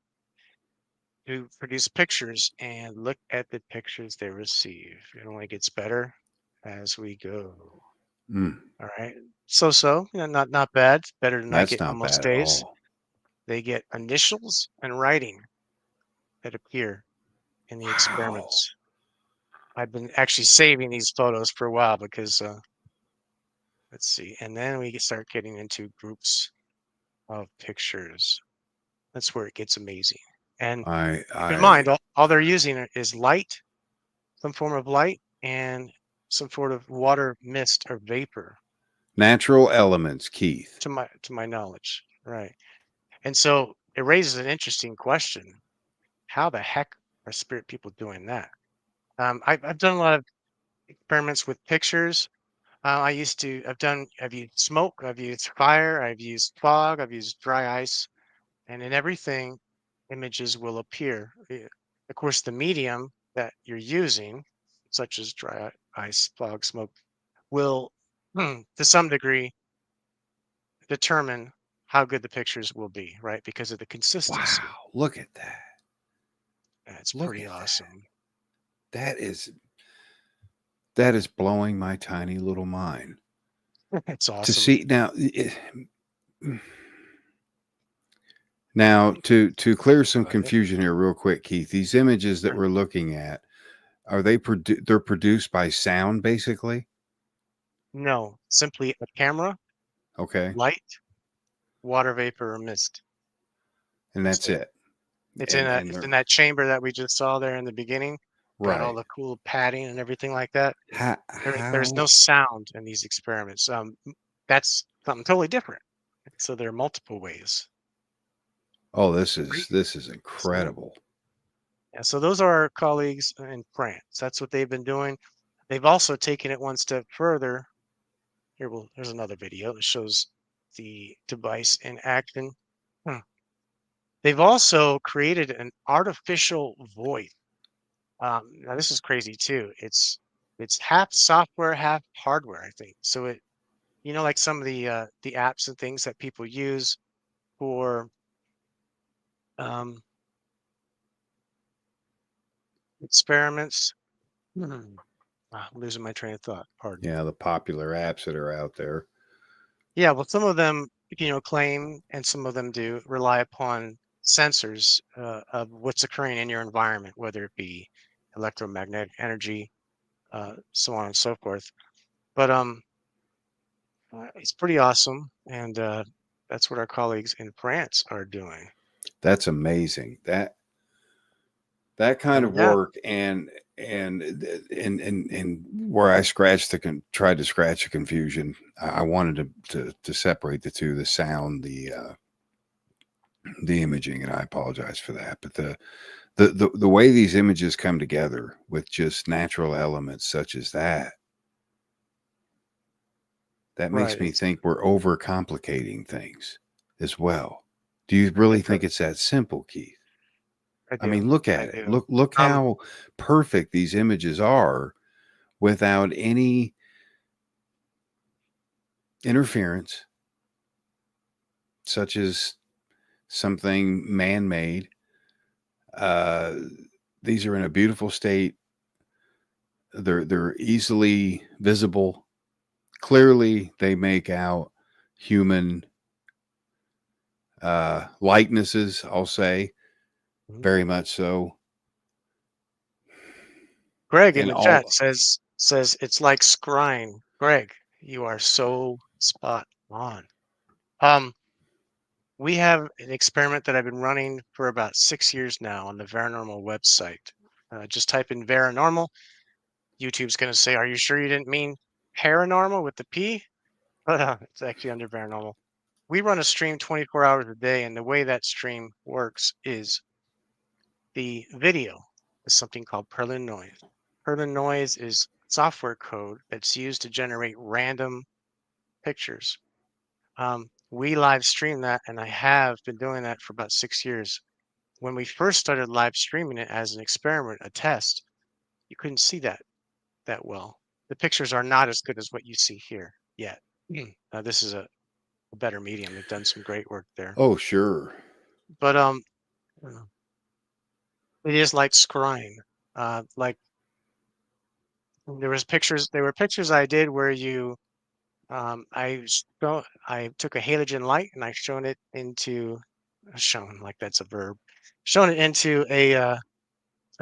[SPEAKER 5] to produce pictures, and look at the pictures they receive. It only gets better as we go.
[SPEAKER 4] Mm,
[SPEAKER 5] All right. So, not bad. Better than I
[SPEAKER 4] that's
[SPEAKER 5] get on
[SPEAKER 4] not
[SPEAKER 5] most
[SPEAKER 4] bad at
[SPEAKER 5] days.
[SPEAKER 4] all.
[SPEAKER 5] They get initials and writing that appear in the
[SPEAKER 4] Wow.
[SPEAKER 5] experiments. I've been actually saving these photos for a while because let's see, and then we start getting into groups of pictures. That's where it gets amazing. And keep in
[SPEAKER 4] I
[SPEAKER 5] mind, all they're using is light, some form of light, and some sort of water, mist, or vapor.
[SPEAKER 4] Natural elements, Keith.
[SPEAKER 5] To my knowledge, right? And so it raises an interesting question: how the heck are spirit people doing that? I've done a lot of experiments with pictures. I've used smoke, I've used fire, I've used fog, I've used dry ice, and in everything, images will appear. Of course, the medium that you're using, such as dry ice, fog, smoke, will, to some degree, determine how good the pictures will be, right? Because of the consistency.
[SPEAKER 4] Wow, look at that.
[SPEAKER 5] It's
[SPEAKER 4] Look
[SPEAKER 5] pretty
[SPEAKER 4] at
[SPEAKER 5] awesome.
[SPEAKER 4] that. That is blowing my tiny little mind.
[SPEAKER 5] It's
[SPEAKER 4] To
[SPEAKER 5] awesome.
[SPEAKER 4] see now to clear some
[SPEAKER 5] Got it.
[SPEAKER 4] confusion here real quick, Keith. These images that we're looking at, are they're produced by sound basically?
[SPEAKER 5] No, simply a camera,
[SPEAKER 4] Okay.
[SPEAKER 5] light, water vapor, or mist.
[SPEAKER 4] And that's it.
[SPEAKER 5] It's
[SPEAKER 4] And
[SPEAKER 5] in
[SPEAKER 4] they're
[SPEAKER 5] that chamber that we just saw there in the beginning. got all
[SPEAKER 4] Right.
[SPEAKER 5] the cool padding and everything like that. There's
[SPEAKER 4] How?
[SPEAKER 5] no sound in these experiments. That's something totally different. So there are multiple ways.
[SPEAKER 4] Oh,
[SPEAKER 5] Great.
[SPEAKER 4] this is
[SPEAKER 5] So,
[SPEAKER 4] incredible.
[SPEAKER 5] yeah, so those are our colleagues in France. That's what they've been doing. They've also taken it one step further. There's another video that shows the device in action. Hmm. They've also created an artificial voice. Now this is crazy too. It's half software, half hardware, I think. So like some of the apps and things that people use for um, experiments. Hmm. I'm losing my train of thought. Pardon.
[SPEAKER 4] Yeah, the popular apps that are out there.
[SPEAKER 5] Yeah, well, some of them, claim, and some of them do rely upon sensors of what's occurring in your environment, whether it be electromagnetic energy, so on and so forth. But it's pretty awesome, and that's what our colleagues in France are doing.
[SPEAKER 4] That's amazing. That kind of
[SPEAKER 5] Yeah,
[SPEAKER 4] work and where I scratched tried to scratch the confusion. I wanted to separate the two, the sound, the imaging, and I apologize for that. But the way these images come together with just natural elements such as that makes
[SPEAKER 5] right.
[SPEAKER 4] me think we're overcomplicating things as well. Do you really think it's that simple, Keith?
[SPEAKER 5] I
[SPEAKER 4] I
[SPEAKER 5] do.
[SPEAKER 4] mean, look
[SPEAKER 5] I
[SPEAKER 4] at it.
[SPEAKER 5] do.
[SPEAKER 4] Look
[SPEAKER 5] Um,
[SPEAKER 4] how perfect these images are without any interference, such as something man-made. Uh, these are in a beautiful state. They're easily visible. Clearly, they make out human likenesses. I'll say
[SPEAKER 5] mhm.
[SPEAKER 4] very much so.
[SPEAKER 5] Greg in
[SPEAKER 4] And
[SPEAKER 5] the chat
[SPEAKER 4] all
[SPEAKER 5] says it's like scrying. Greg, you are so spot on. Um, we have an experiment that I've been running for about 6 years now on the Paranormal website. Just type in Paranormal. YouTube's going to say, "Are you sure you didn't mean paranormal with the P?" But it's actually under Paranormal. We run a stream 24 hours a day, and the way that stream works is the video is something called Perlin noise. Perlin noise is software code that's used to generate random pictures. We live stream that, and I have been doing that for about 6 years. When we first started live streaming it as an experiment, a test, you couldn't see that well. The pictures are not as good as what you see here yet. This is a better medium. They've done some great work there.
[SPEAKER 4] oh sure,
[SPEAKER 5] But uh, it is like scrying. Like there were pictures I did where I took a halogen light and I shown like that's a verb, shown it into a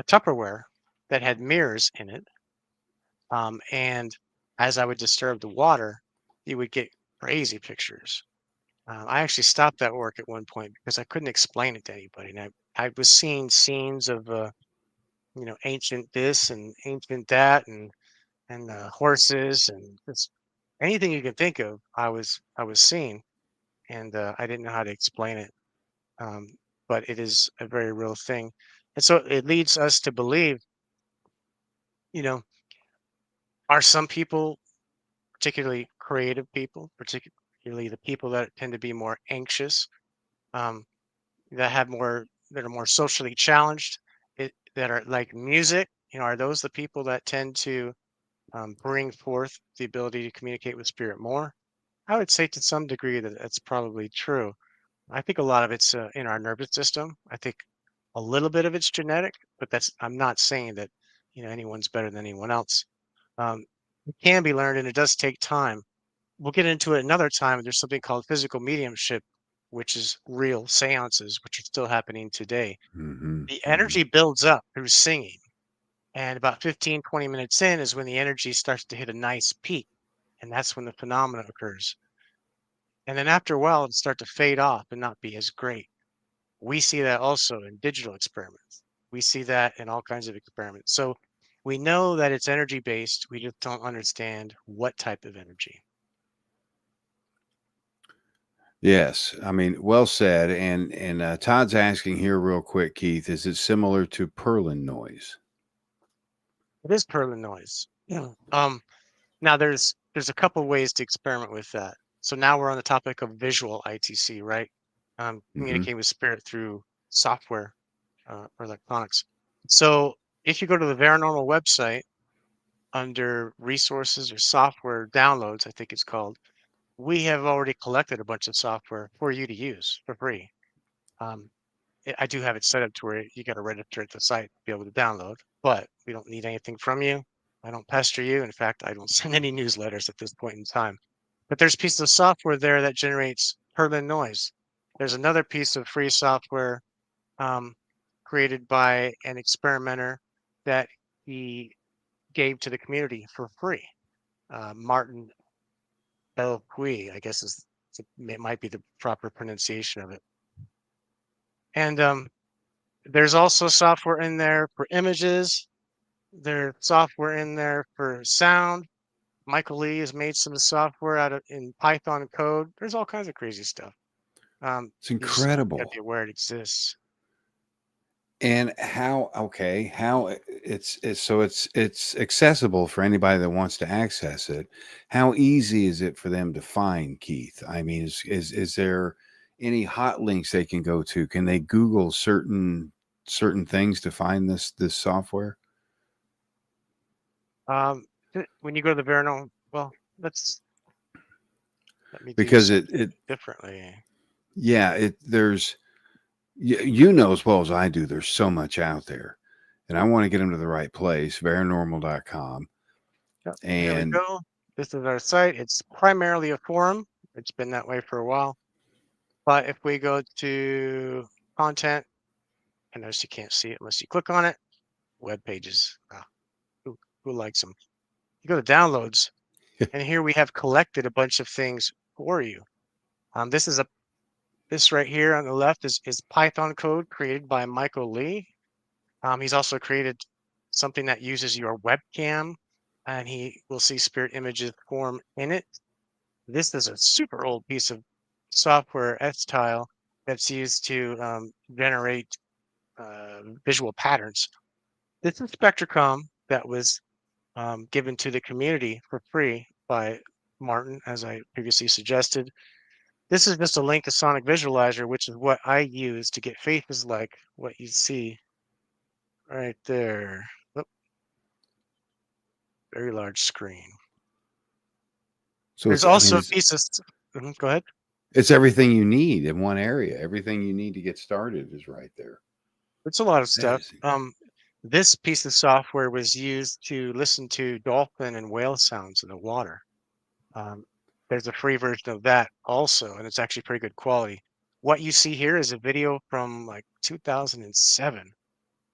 [SPEAKER 5] Tupperware that had mirrors in it. And as I would disturb the water, you would get crazy pictures. I actually stopped that work at one point because I couldn't explain it to anybody. And I was seeing scenes of, ancient this and ancient that and horses and just anything you can think of. I was seeing, and I didn't know how to explain it. Um, but it is a very real thing, and so it leads us to believe, you know, are some people, particularly creative people, particularly the people that tend to be more anxious, um, that are more socially challenged, that are like music, are those the people that tend to bring forth the ability to communicate with spirit more? I would say to some degree that that's probably true. I think a lot of it's in our nervous system. I think a little bit of it's genetic, but I'm not saying that anyone's better than anyone else. It can be learned, and it does take time. We'll get into it another time. There's something called physical mediumship, which is real seances, which are still happening today.
[SPEAKER 4] hmm
[SPEAKER 5] The
[SPEAKER 4] hmm
[SPEAKER 5] energy builds up through singing, and about 15, 20 minutes in is when the energy starts to hit a nice peak, and that's when the phenomena occurs. And then after a while, it'll start to fade off and not be as great. We see that also in digital experiments. We see that in all kinds of experiments. So we know that it's energy based. We just don't understand what type of energy.
[SPEAKER 4] Yes, I mean, well said. And Todd's asking here real quick, Keith, is it similar to Perlin noise?
[SPEAKER 5] It is Perlin noise. Yeah. Now there's a couple ways to experiment with that. So now we're on the topic of visual ITC, right?
[SPEAKER 4] Hmm.
[SPEAKER 5] Communicating with spirit through software or electronics. So if you go to the Paranormal website under resources or software downloads, I think it's called, we have already collected a bunch of software for you to use for free. Um, I do have it set up to where you got to register at the site to be able to download, but we don't need anything from you. I don't pester you. In fact, I don't send any newsletters at this point in time. But there's pieces of software there that generates Perlin noise. There's another piece of free software um, created by an experimenter that he gave to the community for free. Martin Belpuy, I guess it might be the proper pronunciation of it. And there's also software in there for images. There's software in there for sound. Michael Lee has made some software in Python code. There's all kinds of crazy stuff.
[SPEAKER 4] It's
[SPEAKER 5] You just got to
[SPEAKER 4] incredible.
[SPEAKER 5] be aware it exists.
[SPEAKER 4] And how it's accessible for anybody that wants to access it. How easy is it for them to find, Keith? I mean, is there any hot links they can go to? Can they Google certain things to find this software?
[SPEAKER 5] When you go to the Paranormal, well, let me do
[SPEAKER 4] Because
[SPEAKER 5] something differently.
[SPEAKER 4] there's you know as well as I do, there's so much out there, and I want to get them to the right place, paranormal.com.
[SPEAKER 5] Yep, there we
[SPEAKER 4] And
[SPEAKER 5] go. This is our site. It's primarily a forum. It's been that way for a while. But if we go to content, I notice you can't see it unless you click on it. Web pages. Who likes them? You go to downloads, and here we have collected a bunch of things for you. This right here on the left is Python code created by Michael Lee. He's also created something that uses your webcam, and he will see spirit images form in it. This is a super old piece of software, S-Tile, that's used to generate visual patterns. This is Spectrocom that was given to the community for free by Martin, as I previously suggested. This is just a link to Sonic Visualizer, which is what I use to get faces like what you see right there. Oh, very large screen.
[SPEAKER 4] so
[SPEAKER 5] There's also a piece of. Go ahead.
[SPEAKER 4] it's everything you need in one area. Everything you need to get started is right there.
[SPEAKER 5] It's a lot of
[SPEAKER 4] That
[SPEAKER 5] stuff.
[SPEAKER 4] is
[SPEAKER 5] This piece of software was used to listen to dolphin and whale sounds in the water. There's a free version of that also, and it's actually pretty good quality. What you see here is a video from like 2007,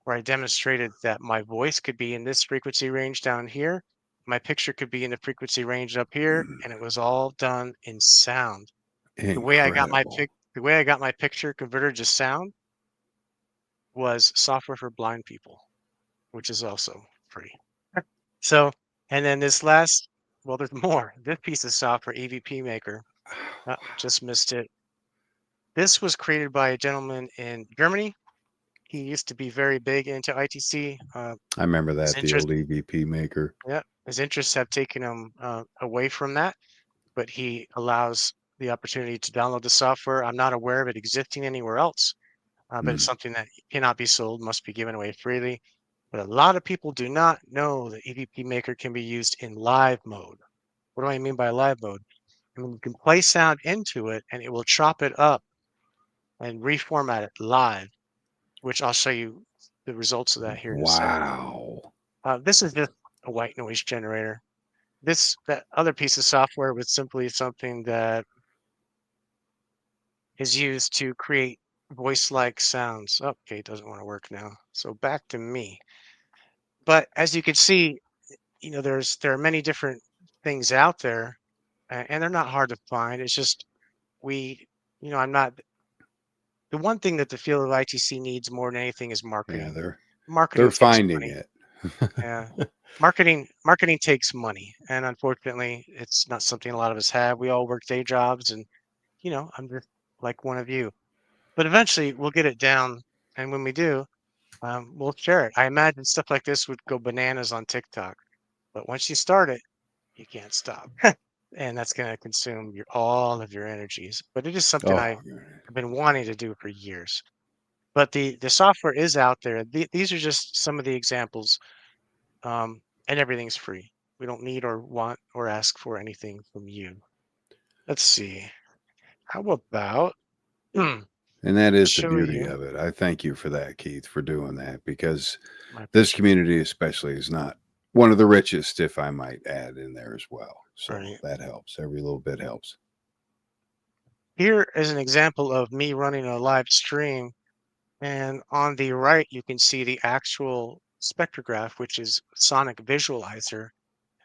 [SPEAKER 5] where I demonstrated that my voice could be in this frequency range down here. My picture could be in the frequency range up here, and it was all done in sound. The way I got
[SPEAKER 4] incredible.
[SPEAKER 5] the way I got my picture converted to sound was software for blind people, which is also free. So, and then well, there's more. This piece of software, EVP Maker, just missed it. This was created by a gentleman in Germany. He used to be very big into ITC.
[SPEAKER 4] I remember
[SPEAKER 5] His
[SPEAKER 4] that, the
[SPEAKER 5] interest,
[SPEAKER 4] old EVP maker.
[SPEAKER 5] yeah, his interests have taken him away from that, but he allows the opportunity to download the software. I'm not aware of it existing anywhere else, but it's something that cannot be sold, must be given away freely. But a lot of people do not know that EVP Maker can be used in live mode. What do I mean by live mode? I mean, you can play sound into it and it will chop it up and reformat it live, which I'll show you the results of that here in a second.
[SPEAKER 4] Wow.
[SPEAKER 5] This is just a white noise generator. That other piece of software was simply something that is used to create voice-like sounds. Oh, okay, it doesn't want to work now. So back to me. But as you can see, there are many different things out there, and they're not hard to find. It's just I'm not. The one thing that the field of ITC needs more than anything is
[SPEAKER 4] Yeah,
[SPEAKER 5] marketing.
[SPEAKER 4] They're
[SPEAKER 5] marketing takes
[SPEAKER 4] finding
[SPEAKER 5] money.
[SPEAKER 4] it.
[SPEAKER 5] Yeah. Marketing takes money. And unfortunately, it's not something a lot of us have. We all work day jobs and, I'm just like one of you. But eventually we'll get it down. And when we do, we'll share it. I imagine stuff like this would go bananas on TikTok. But once you start it, you can't stop. And that's going to consume all of your energies. But it is something
[SPEAKER 4] Oh,
[SPEAKER 5] I've been wanting to do for years. But the software is out there. These are just some of the examples, and everything's free. We don't need or want or ask for anything from you. Let's see. How about
[SPEAKER 4] and that is the
[SPEAKER 5] show
[SPEAKER 4] beauty
[SPEAKER 5] you
[SPEAKER 4] of it. I thank you for that, Keith, for doing that, because
[SPEAKER 5] my
[SPEAKER 4] this
[SPEAKER 5] pleasure.
[SPEAKER 4] community especially is not one of the richest, if I might add in there as well. So
[SPEAKER 5] Right.
[SPEAKER 4] that helps. Every little bit helps.
[SPEAKER 5] Here is an example of me running a live stream, and on the right you can see the actual spectrograph, which is sonic visualizer.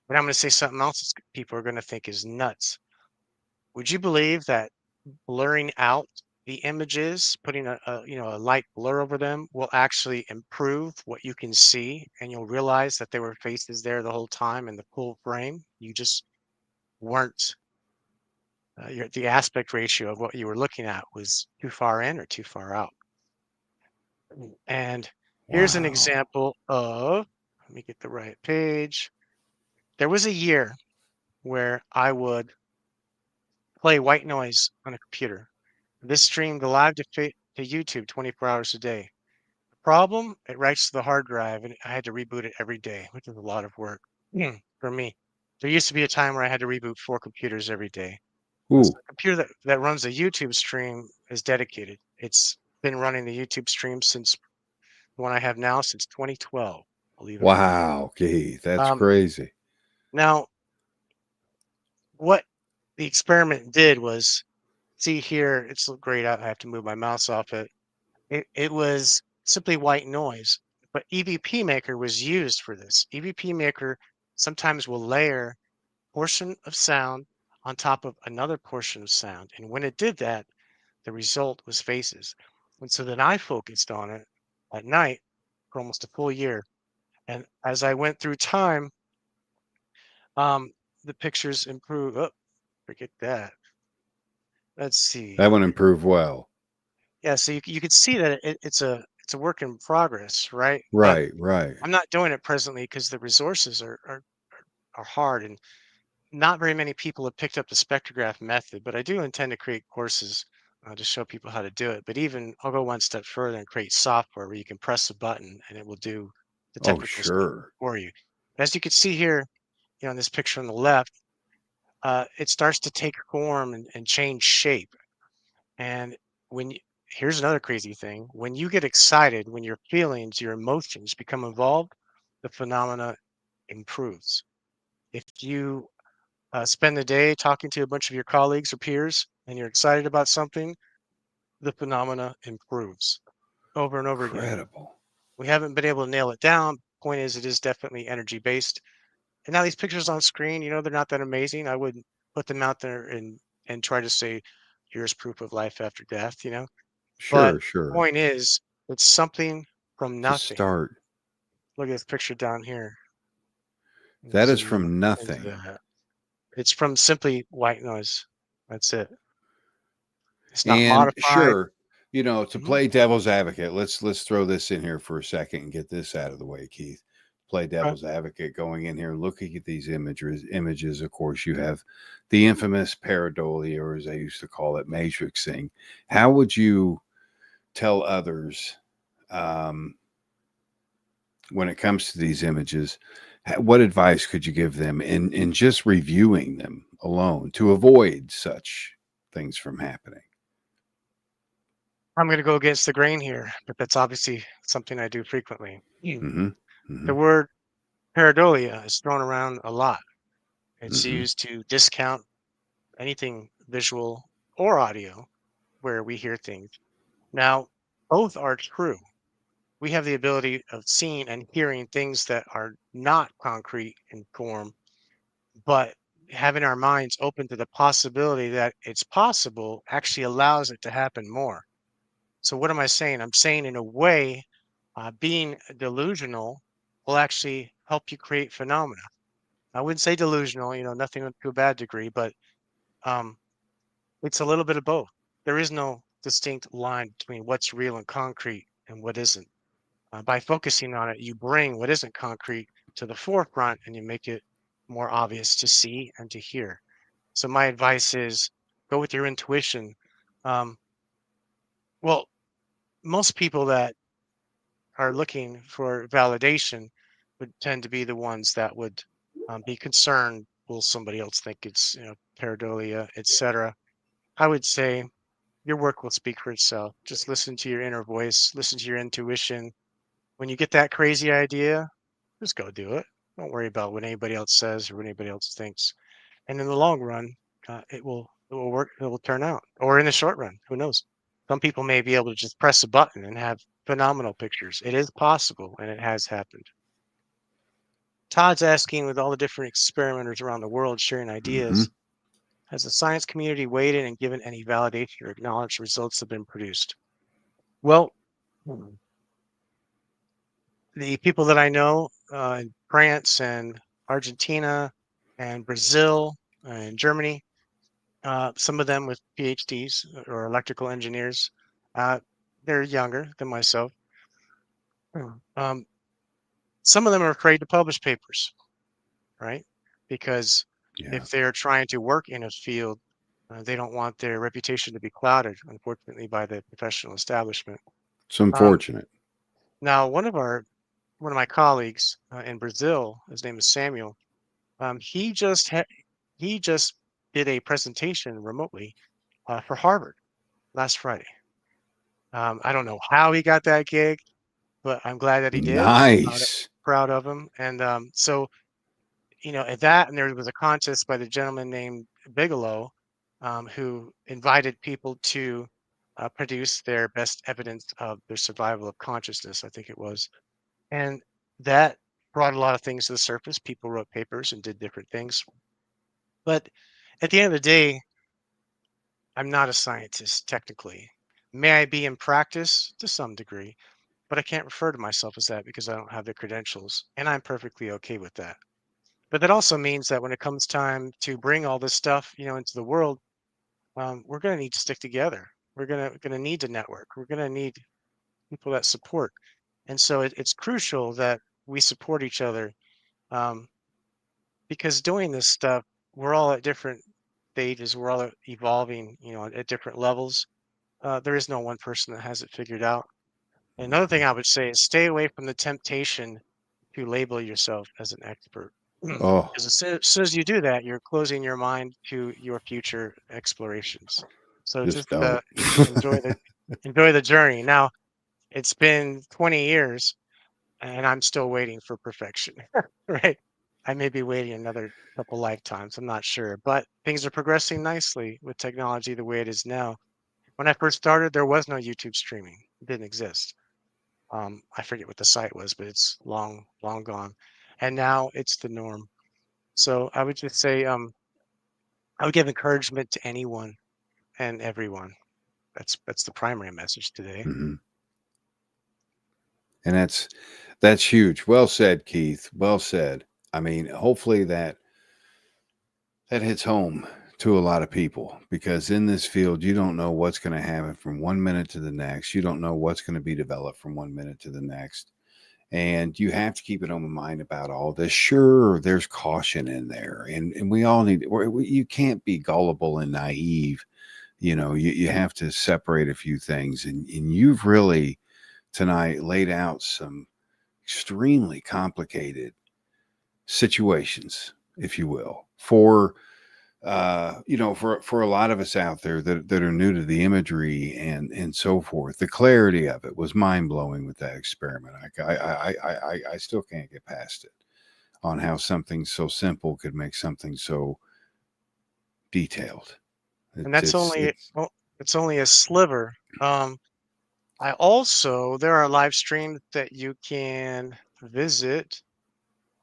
[SPEAKER 5] But I'm going to say something else that people are going to think is nuts. Would you believe that blurring out the images, putting a light blur over them will actually improve what you can see, and you'll realize that there were faces there the whole time in the full frame. You just weren't. The aspect ratio of what you were looking at was too far in or too far out. And here's an
[SPEAKER 4] Wow.
[SPEAKER 5] example of. Let me get the right page. There was a year where I would play white noise on a computer. This streamed live to YouTube 24 hours a day. Problem, it writes to the hard drive and I had to reboot it every day, which is a lot of work for me. There used to be a time where I had to reboot 4 computers every day.
[SPEAKER 4] Ooh,
[SPEAKER 5] The computer that runs the YouTube stream is dedicated. It's been running the YouTube stream since the one I have now since 2012, believe it or not.
[SPEAKER 4] wow, Keith, that's
[SPEAKER 5] Um,
[SPEAKER 4] crazy.
[SPEAKER 5] Now, what the experiment did was, see here, it's great. I have to move my mouse off it. It was simply white noise, but EVP Maker was used for this. EVP Maker sometimes will layer portion of sound on top of another portion of sound. And when it did that, the result was faces. And so then I focused on it at night for almost a full year. And as I went through time, um, the pictures improved. Oh, forget that. Let's
[SPEAKER 4] That
[SPEAKER 5] see.
[SPEAKER 4] one improved well.
[SPEAKER 5] Yeah, so you could see that it's a work in progress, right? But
[SPEAKER 4] Right, right.
[SPEAKER 5] I'm not doing it presently because the resources are hard, and not very many people have picked up the spectrograph method. But I do intend to create courses to show people how to do it. But even I'll go one step further and create software where you can press a button and it will do the
[SPEAKER 4] Oh,
[SPEAKER 5] technical stuff
[SPEAKER 4] sure.
[SPEAKER 5] for you. As you can see here, in this picture on the left, it starts to take form and change shape. And when you, here's another crazy thing: when you get excited, when your feelings, your emotions become involved, the phenomena improves. If you spend the day talking to a bunch of your colleagues or peers and you're excited about something, the phenomena improves over and over again.
[SPEAKER 4] Incredible.
[SPEAKER 5] We haven't been able to nail it down. Point is, it is definitely energy based. And now these pictures on screen, they're not that amazing. I wouldn't put them out there and try to say, here's proof of life after death. But
[SPEAKER 4] Sure, sure.
[SPEAKER 5] point is, it's something from
[SPEAKER 4] To
[SPEAKER 5] nothing.
[SPEAKER 4] start,
[SPEAKER 5] Look at this picture down here.
[SPEAKER 4] that is
[SPEAKER 5] Zoom
[SPEAKER 4] from
[SPEAKER 5] into
[SPEAKER 4] nothing.
[SPEAKER 5] that. It's from simply white noise. That's it. It's not
[SPEAKER 4] And
[SPEAKER 5] modified.
[SPEAKER 4] sure, to
[SPEAKER 5] Mhm.
[SPEAKER 4] play devil's advocate, let's throw this in here for a second and get this out of the way, Keith. Play
[SPEAKER 5] Okay.
[SPEAKER 4] devil's advocate, going in here, looking at these images. Of course, you have the infamous pareidolia, or as I used to call it, matrixing. How would you tell others, um, when it comes to these images? What advice could you give them in just reviewing them alone to avoid such things from happening?
[SPEAKER 5] I'm going to go against the grain here, but that's obviously something I do frequently.
[SPEAKER 4] Hmm.
[SPEAKER 5] The
[SPEAKER 4] Hmm.
[SPEAKER 5] word pareidolia is thrown around a lot. It's
[SPEAKER 4] Hmm.
[SPEAKER 5] used to discount anything visual or audio where we hear things. Now, both are true. We have the ability of seeing and hearing things that are not concrete in form, but having our minds open to the possibility that it's possible actually allows it to happen more. So, what am I saying? I'm saying, in a way, Being delusional will actually help you create phenomena. I wouldn't say delusional, nothing to a bad degree, but um, it's a little bit of both. There is no distinct line between what's real and concrete and what isn't. By focusing on it, you bring what isn't concrete to the forefront and you make it more obvious to see and to hear. So my advice is go with your intuition. Um, well, most people that are looking for validation would tend to be the ones that would be concerned. Will somebody else think it's pareidolia, etc.? I would say your work will speak for itself. Just listen to your inner voice, listen to your intuition. When you get that crazy idea, just go do it. Don't worry about what anybody else says or what anybody else thinks. And in the long run, it will work. It will turn out. Or in the short run, who knows? Some people may be able to just press a button and have phenomenal pictures. It is possible, and it has happened. Todd's asking, with all the different experimenters around the world sharing ideas, has the science community weighed in and given any validation or acknowledged results have been produced? Well, the people that I know in France and Argentina and Brazil and Germany, some of them with PhDs or electrical engineers, uh, they're younger than myself. Um, some of them are afraid to publish papers, right? Because
[SPEAKER 4] Yeah.
[SPEAKER 5] if they're trying to work in a field, they don't want their reputation to be clouded, unfortunately, by the professional establishment.
[SPEAKER 4] It's unfortunate.
[SPEAKER 5] Now, one of my colleagues in Brazil, his name is Samuel. He just did a presentation remotely for Harvard last Friday. I don't know how he got that gig, but I'm glad that he did.
[SPEAKER 4] Nice.
[SPEAKER 5] Proud of him. And so at that, and there was a contest by the gentleman named Bigelow, who invited people to produce their best evidence of their survival of consciousness, I think it was. And that brought a lot of things to the surface. People wrote papers and did different things. But at the end of the day, I'm not a scientist technically. May I be in practice to some degree, but I can't refer to myself as that because I don't have the credentials, and I'm perfectly okay with that. But that also means that when it comes time to bring all this stuff, into the world, we're going to need to stick together. We're going to need to network. We're going to need people that support, and so it's crucial that we support each other, um, because doing this stuff, we're all at different stages. We're all evolving, at different levels. There is no one person that has it figured out. Another thing I would say is stay away from the temptation to label yourself as an expert.
[SPEAKER 4] Oh,
[SPEAKER 5] Because as soon as you do that, you're closing your mind to your future explorations. So
[SPEAKER 4] just
[SPEAKER 5] just
[SPEAKER 4] don't.
[SPEAKER 5] enjoy the journey. Now, it's been 20 years and I'm still waiting for perfection, right? I may be waiting another couple lifetimes. I'm not sure, but things are progressing nicely with technology the way it is now. When I first started, there was no YouTube streaming. It didn't exist. I forget what the site was, but it's long, long gone. And now it's the norm. So I would just say, I would give encouragement to anyone and everyone. That's the primary message today.
[SPEAKER 4] Mhm. And that's huge. Well said, Keith. Well said. I mean, hopefully that hits home to a lot of people, because in this field, you don't know what's going to happen from one minute to the next. You don't know what's going to be developed from one minute to the next. And you have to keep an open mind about all this. Sure, there's caution in there, and we all need. You can't be gullible and naive. You have to separate a few things, and you've really tonight laid out some extremely complicated situations, if you will, for for a lot of us out there that are new to the imagery and so forth. The clarity of it was mind-blowing with that experiment. I still can't get past it, on how something so simple could make something so detailed.
[SPEAKER 5] And that's it's only a sliver. There are live streams that you can visit,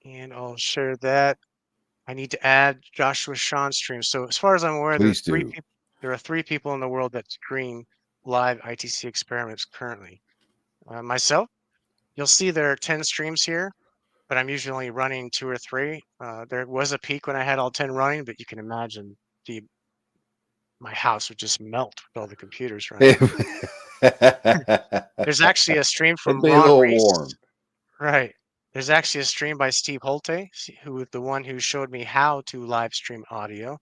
[SPEAKER 5] and I'll share that. I need to add Joshua Sean's stream. So as far as I'm aware,
[SPEAKER 4] Please do.
[SPEAKER 5] There are three people in the world that stream live ITC experiments currently. Myself, You'll see there are 10 streams here, but I'm usually only running 2 or 3. There was a peak when I had all 10 running, but you can imagine the my house would just melt with all the computers running. There's actually a stream
[SPEAKER 4] It'd
[SPEAKER 5] from
[SPEAKER 4] be a
[SPEAKER 5] Ron
[SPEAKER 4] little
[SPEAKER 5] Reese.
[SPEAKER 4] warm.
[SPEAKER 5] Right. There's actually a stream by Steve Holte, who was the one who showed me how to live stream audio,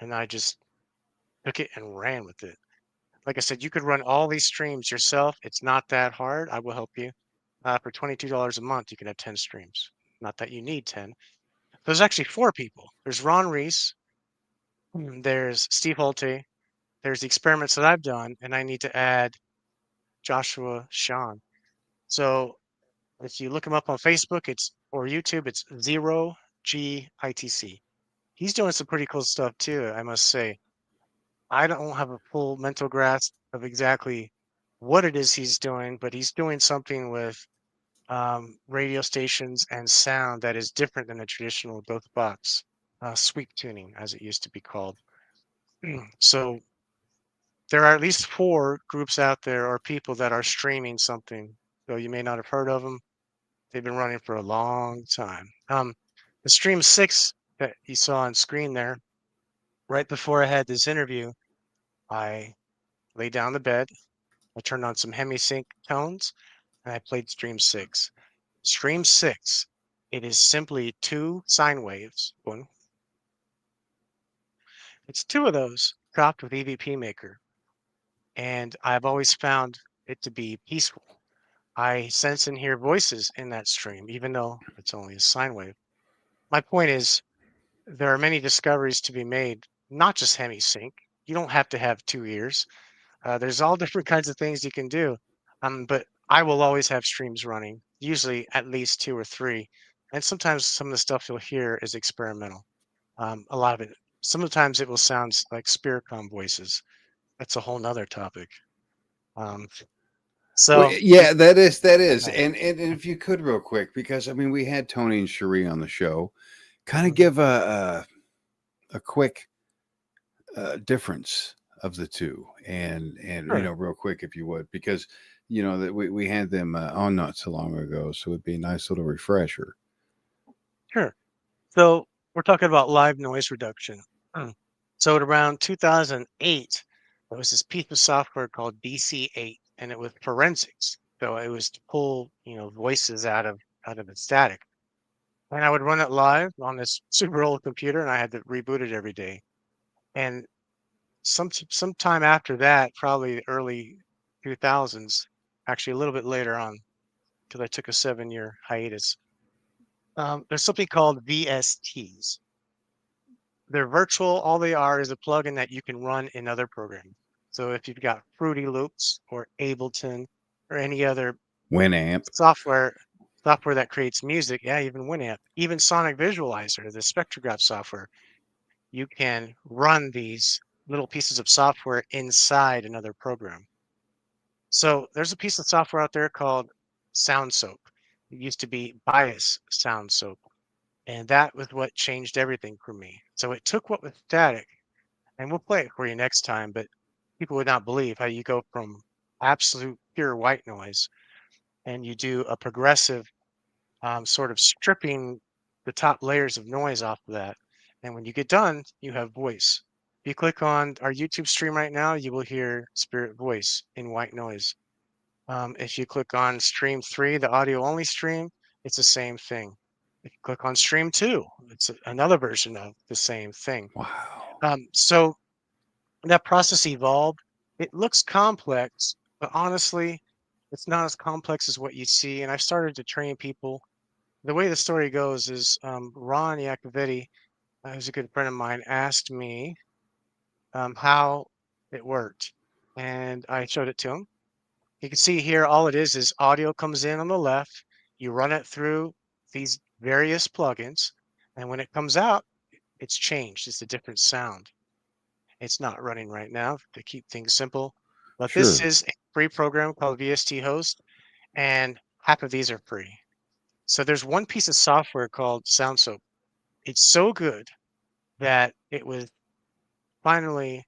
[SPEAKER 5] and I just took it and ran with it. Like I said, you could run all these streams yourself. It's not that hard. I will help you. For $22 a month, you can have 10 streams. Not that you need 10. There's actually 4 people. There's Ron Reese, there's Steve Holte, there's the experiments that I've done, and I need to add Joshua Sean. So if you look him up on Facebook, or YouTube, it's 0G ITC. He's doing some pretty cool stuff too, I must say. I don't have a full mental grasp of exactly what it is he's doing, but he's doing something with radio stations and sound that is different than the traditional both box sweep tuning, as it used to be called. So there are at least 4 groups out there or people that are streaming something. So you may not have heard of them. They've been running for a long time. The stream 6 that you saw on screen there, right before I had this interview, I laid down the bed, I turned on some hemisync tones, and I played stream 6. Stream 6, it is simply 2 sine waves. It's 2 of those cropped with EVP Maker, and I've always found it to be peaceful. I sense and hear voices in that stream, even though it's only a sine wave. My point is, there are many discoveries to be made, not just hemisync. You don't have to have 2 ears. There's all different kinds of things you can do. But I will always have streams running, usually at least 2 or 3. And sometimes some of the stuff you'll hear is experimental. A lot of it, sometimes it will sound like Spiricom voices. That's a whole nother topic. Um,
[SPEAKER 4] Well,
[SPEAKER 5] so,
[SPEAKER 4] yeah, that is.
[SPEAKER 5] yeah.
[SPEAKER 4] And if you could real quick, because I mean we had Tony and Cherie on the show, kind of
[SPEAKER 5] Mhm.
[SPEAKER 4] give a quick difference of the two, and
[SPEAKER 5] Sure,
[SPEAKER 4] real quick if you would, because that we had them on not so long ago, so it'd be a nice little refresher.
[SPEAKER 5] sure. So we're talking about live noise reduction. So at around 2008, there was this piece of software called DC8, and it was forensics. So it was to pull, voices out of the static. And I would run it live on this super old computer, and I had to reboot it every day. And some time after that, probably the early 2000s, actually a little bit later on, because I took a 7-year hiatus. There's something called VSTs. They're virtual. All they are is a plugin that you can run in other programs. So if you've got Fruity Loops or Ableton or any other
[SPEAKER 4] Winamp.
[SPEAKER 5] software that creates music, yeah, even Winamp, even Sonic Visualizer, the spectrograph software, you can run these little pieces of software inside another program. So there's a piece of software out there called SoundSoap. It used to be Bias SoundSoap. And that was what changed everything for me. So it took what was static, and we'll play it for you next time, but people would not believe how you go from absolute pure white noise and you do a progressive sort of stripping the top layers of noise off of that. And when you get done, you have voice. If you click on our YouTube stream right now, you will hear Spirit Voice in white noise. If you click on stream 3, the audio only stream, it's the same thing. If you click on stream 2, it's another version of the same thing.
[SPEAKER 4] Wow.
[SPEAKER 5] So that process evolved. It looks complex, but honestly, it's not as complex as what you see. And I've started to train people. The way the story goes is Ron Iacovetti, who's a good friend of mine, asked me how it worked. And I showed it to him. You can see here, all it is audio comes in on the left. You run it through these various plugins. And when it comes out, it's changed. It's a different sound. It's not running right now to keep things simple. But this
[SPEAKER 4] Sure.
[SPEAKER 5] is a free program called VST Host, and half of these are free. So there's one piece of software called SoundSoap. It's so good that it was finally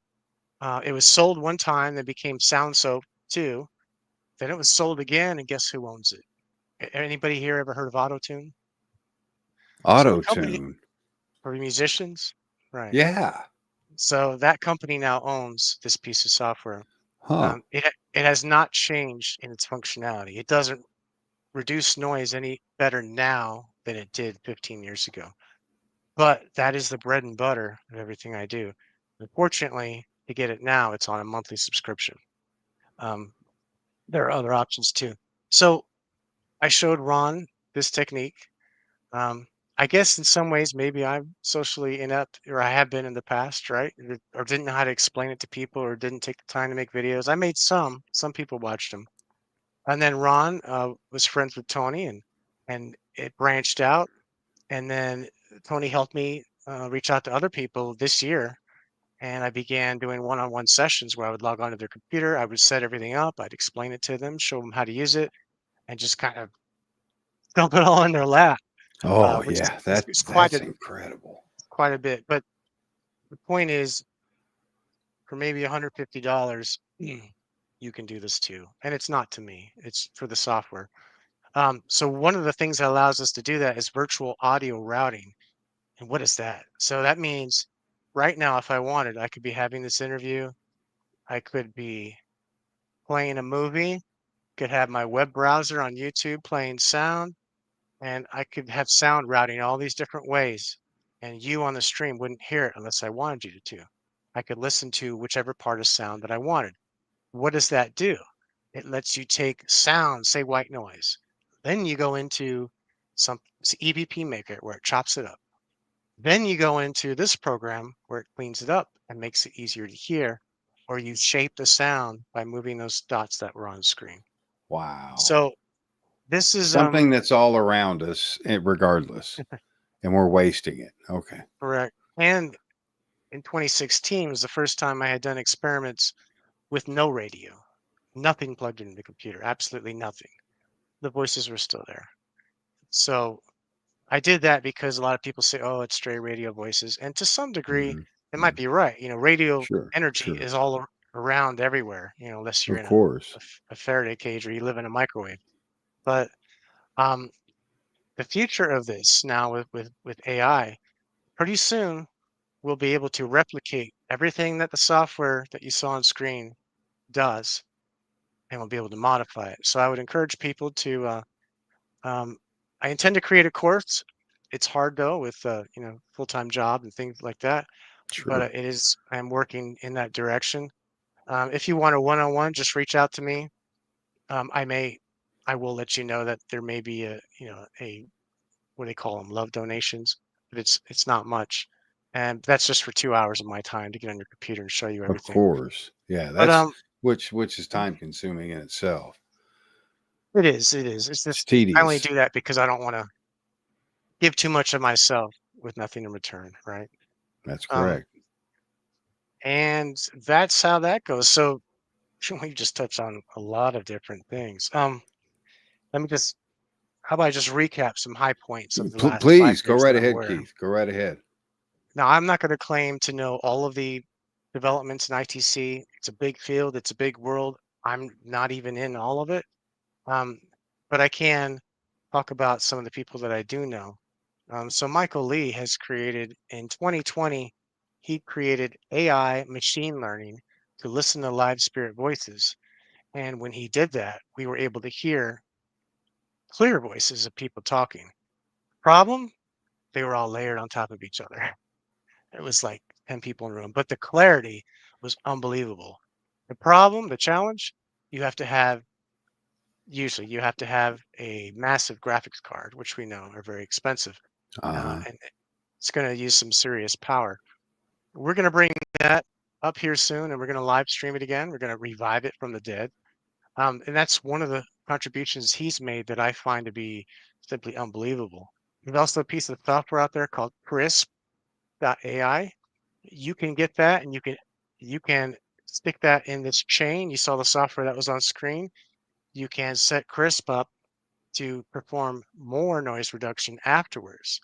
[SPEAKER 5] it was sold one time, then became SoundSoap 2. Then it was sold again, and guess who owns it? Anybody here ever heard of auto-tune? So the
[SPEAKER 4] Auto
[SPEAKER 5] company
[SPEAKER 4] tune.
[SPEAKER 5] for musicians, right?
[SPEAKER 4] Yeah.
[SPEAKER 5] So that company now owns this piece of software.
[SPEAKER 4] Huh.
[SPEAKER 5] It has not changed in its functionality. It doesn't reduce noise any better now than it did 15 years ago. But that is the bread and butter of everything I do. Unfortunately, to get it now, it's on a monthly subscription. Um, there are other options too. So I showed Ron this technique. Um, I guess in some ways, maybe I'm socially inept, or I have been in the past, right? Or didn't know how to explain it to people, or didn't take the time to make videos. I made some. Some people watched them, and then Ron was friends with Tony, and it branched out. And then Tony helped me reach out to other people this year, and I began doing one-on-one sessions where I would log onto their computer. I would set everything up. I'd explain it to them, show them how to use it, and just kind of dump it all in their lap,
[SPEAKER 4] Oh
[SPEAKER 5] which is
[SPEAKER 4] yeah,
[SPEAKER 5] is
[SPEAKER 4] that's incredible.
[SPEAKER 5] quite a bit. But the point is, for maybe $150, you can do this too. And it's not to me; it's for the software. So one of the things that allows us to do that is virtual audio routing. And what is that? So that means right now, if I wanted, I could be having this interview. I could be playing a movie, could have my web browser on YouTube playing sound, and I could have sound routing all these different ways. And you on the stream wouldn't hear it unless I wanted you to. I could listen to whichever part of sound that I wanted. What does that do? It lets you take sound, say white noise. Then you go into some EVP maker where it chops it up. Then you go into this program where it cleans it up and makes it easier to hear, or you shape the sound by moving those dots that were on screen.
[SPEAKER 4] Wow.
[SPEAKER 5] So this is
[SPEAKER 4] Something that's all around us, regardless, and we're wasting it. Okay.
[SPEAKER 5] correct. And in 2016 was the first time I had done experiments with no radio, nothing plugged into the computer, absolutely nothing. The voices were still there. So I did that because a lot of people say, "Oh, it's stray radio voices," and to some degree,
[SPEAKER 4] Hmm.
[SPEAKER 5] they might be right. Radio
[SPEAKER 4] Sure.
[SPEAKER 5] energy
[SPEAKER 4] Sure.
[SPEAKER 5] is all around everywhere. Unless you're
[SPEAKER 4] Of
[SPEAKER 5] in
[SPEAKER 4] course.
[SPEAKER 5] a Faraday cage or you live in a microwave. But um, the future of this now with AI, pretty soon we'll be able to replicate everything that the software that you saw on screen does, and we'll be able to modify it. So I would encourage people to. Um, I intend to create a course. It's hard though with full-time job and things like that, but
[SPEAKER 4] Sure.
[SPEAKER 5] it is. I'm working in that direction. If you want a one-on-one, just reach out to me. I may, I will let you know that there may be a what do they call them, love donations, but it's not much, and that's just for 2 hours of my time to get on your computer and show you
[SPEAKER 4] Of
[SPEAKER 5] everything.
[SPEAKER 4] course. Yeah.
[SPEAKER 5] But
[SPEAKER 4] That's which is time consuming in itself.
[SPEAKER 5] it is, it is. It's
[SPEAKER 4] It's
[SPEAKER 5] just I only
[SPEAKER 4] tedious.
[SPEAKER 5] do that because I don't want to give too much of myself with nothing in return, right?
[SPEAKER 4] That's
[SPEAKER 5] Um,
[SPEAKER 4] correct.
[SPEAKER 5] and that's how that goes. So we just touched on a lot of different things. Let me just, how about I just recap some high points of the last five
[SPEAKER 4] Please go
[SPEAKER 5] years
[SPEAKER 4] right
[SPEAKER 5] that I'm
[SPEAKER 4] ahead,
[SPEAKER 5] aware of.
[SPEAKER 4] Keith. Go right ahead.
[SPEAKER 5] Now, I'm not going to claim to know all of the developments in ITC. It's a big field, it's a big world. I'm not even in all of it. Um, but I can talk about some of the people that I do know. So Michael Lee has created in 2020, he created AI machine learning to listen to live spirit voices. And when he did that, we were able to hear clear voices of people talking. Problem? They were all layered on top of each other. It was like 10 people in a room, but the clarity was unbelievable. The problem, the challenge, you have to have, usually you have to have a massive graphics card, which we know are very expensive.
[SPEAKER 4] Uh-huh.
[SPEAKER 5] And it's going to use some serious power. We're going to bring that up here soon, and we're going to live stream it again. We're going to revive it from the dead. And that's one of the contributions he's made that I find to be simply unbelievable. There's also a piece of software out there called Crisp.ai. You can get that, and you can stick that in this chain. You saw the software that was on screen. You can set Crisp up to perform more noise reduction afterwards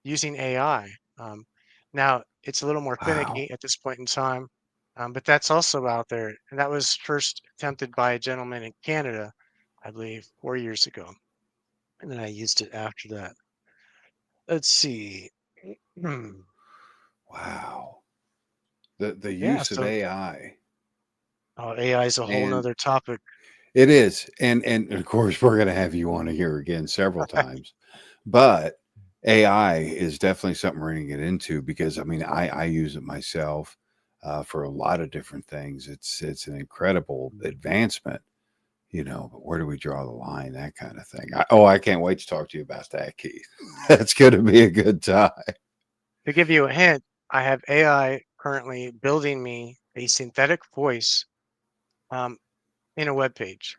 [SPEAKER 5] using AI. Now, it's a little more
[SPEAKER 4] Wow.
[SPEAKER 5] finicky at this point in time, but that's also out there. And that was first attempted by a gentleman in Canada, I believe, 4 years ago. and then I used it after that. Let's see. Hmm.
[SPEAKER 4] Wow. The
[SPEAKER 5] Yeah,
[SPEAKER 4] use of
[SPEAKER 5] so
[SPEAKER 4] AI.
[SPEAKER 5] AI is a whole
[SPEAKER 4] And
[SPEAKER 5] nother topic.
[SPEAKER 4] it is. And of course we're gonna have you on here again several times. But AI is definitely something we're gonna get into because I mean I use it myself for a lot of different things. It's an incredible advancement, but where do we draw the line? That kind of thing. I can't wait to talk to you about that, Keith. That's gonna be a good time.
[SPEAKER 5] To give you a hint, I have AI currently building me a synthetic voice um, in a web page.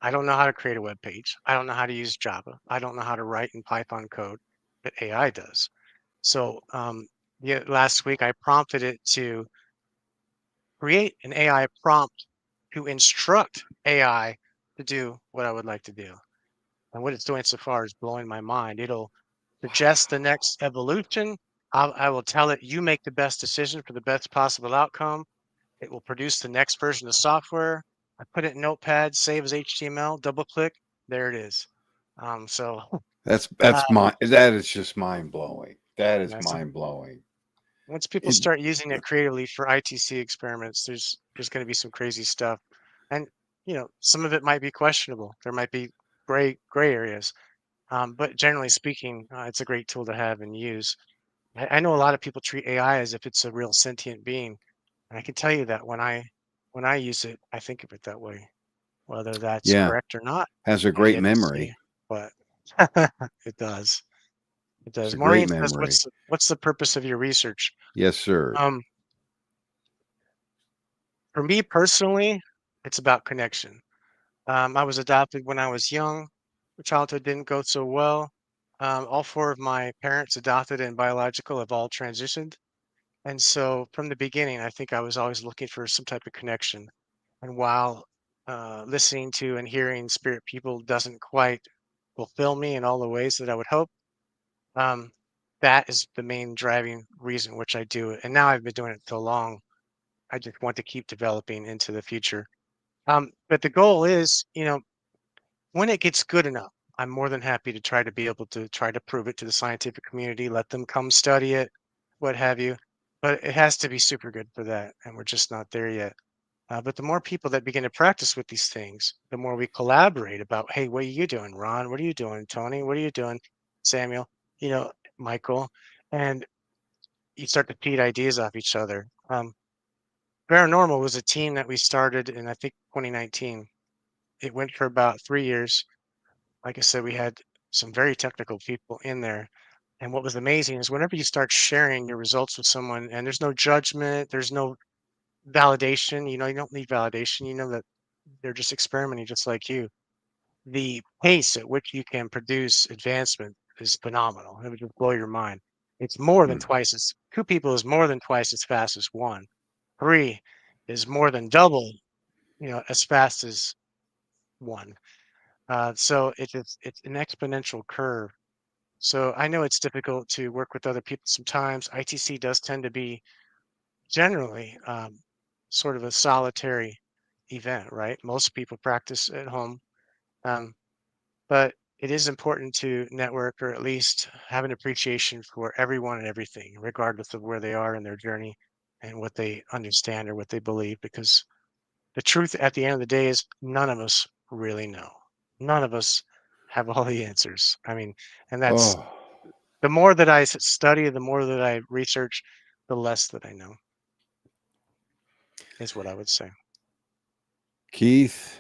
[SPEAKER 5] I don't know how to create a web page. I don't know how to use Java. I don't know how to write in Python code, but AI does. So yeah, last week I prompted it to create an AI prompt to instruct AI to do what I would like to do. And what it's doing so far is blowing my mind. It'll suggest the next evolution. I will tell it, you make the best decision for the best possible outcome. It will produce the next version of software. I put it in Notepad, save as HTML, double click, there it is. So
[SPEAKER 4] That's
[SPEAKER 5] uh,
[SPEAKER 4] that is just mind blowing. That is
[SPEAKER 5] so
[SPEAKER 4] mind blowing.
[SPEAKER 5] once people
[SPEAKER 4] It,
[SPEAKER 5] start using it creatively for ITC experiments, there's going to be some crazy stuff, and some of it might be questionable. There might be gray areas, but generally speaking, it's a great tool to have and use. I know a lot of people treat AI as if it's a real sentient being, and I can tell you that when I use it, I think of it that way. Whether that's
[SPEAKER 4] yeah,
[SPEAKER 5] correct or not,
[SPEAKER 4] has a
[SPEAKER 5] I have
[SPEAKER 4] great
[SPEAKER 5] yet to see,
[SPEAKER 4] memory.
[SPEAKER 5] but it does. It
[SPEAKER 4] It's
[SPEAKER 5] does.
[SPEAKER 4] a great
[SPEAKER 5] Maureen says,
[SPEAKER 4] memory.
[SPEAKER 5] "What's the purpose of your research?"
[SPEAKER 4] Yes, sir.
[SPEAKER 5] Um, for me personally, it's about connection. I was adopted when I was young. Childhood didn't go so well. All four of my parents, adopted and biological, have all transitioned. And so from the beginning, I think I was always looking for some type of connection. And while listening to and hearing spirit people doesn't quite fulfill me in all the ways that I would hope, um, that is the main driving reason which I do it. And now I've been doing it so long, I just want to keep developing into the future. But the goal is, when it gets good enough, I'm more than happy to try to be able to try to prove it to the scientific community, let them come study it, what have you. But it has to be super good for that, and we're just not there yet. But the more people that begin to practice with these things, the more we collaborate about, hey, what are you doing, Ron? What are you doing, Tony? What are you doing, Samuel? You know, Michael, and you start to feed ideas off each other. Paranormal was a team that we started in, I think, 2019. It went for about 3 years. Like I said, we had some very technical people in there. And what was amazing is whenever you start sharing your results with someone, and there's no judgment, there's no validation, you don't need validation, that they're just experimenting just like you. The pace at which you can produce advancement is phenomenal. It would just blow your mind. It's more than
[SPEAKER 4] Hmm.
[SPEAKER 5] twice as two people is more than twice as fast as one. Three is more than double, as fast as one. So it's an exponential curve. So I know it's difficult to work with other people sometimes. ITC does tend to be generally sort of a solitary event, right? Most people practice at home, um, but it is important to network or at least have an appreciation for everyone and everything, regardless of where they are in their journey and what they understand or what they believe, because the truth at the end of the day is none of us really know. None of us have all the answers. I mean, and that's
[SPEAKER 4] Oh,
[SPEAKER 5] the more that I study, the more that I research, the less that I know, is what I would say.
[SPEAKER 4] Keith,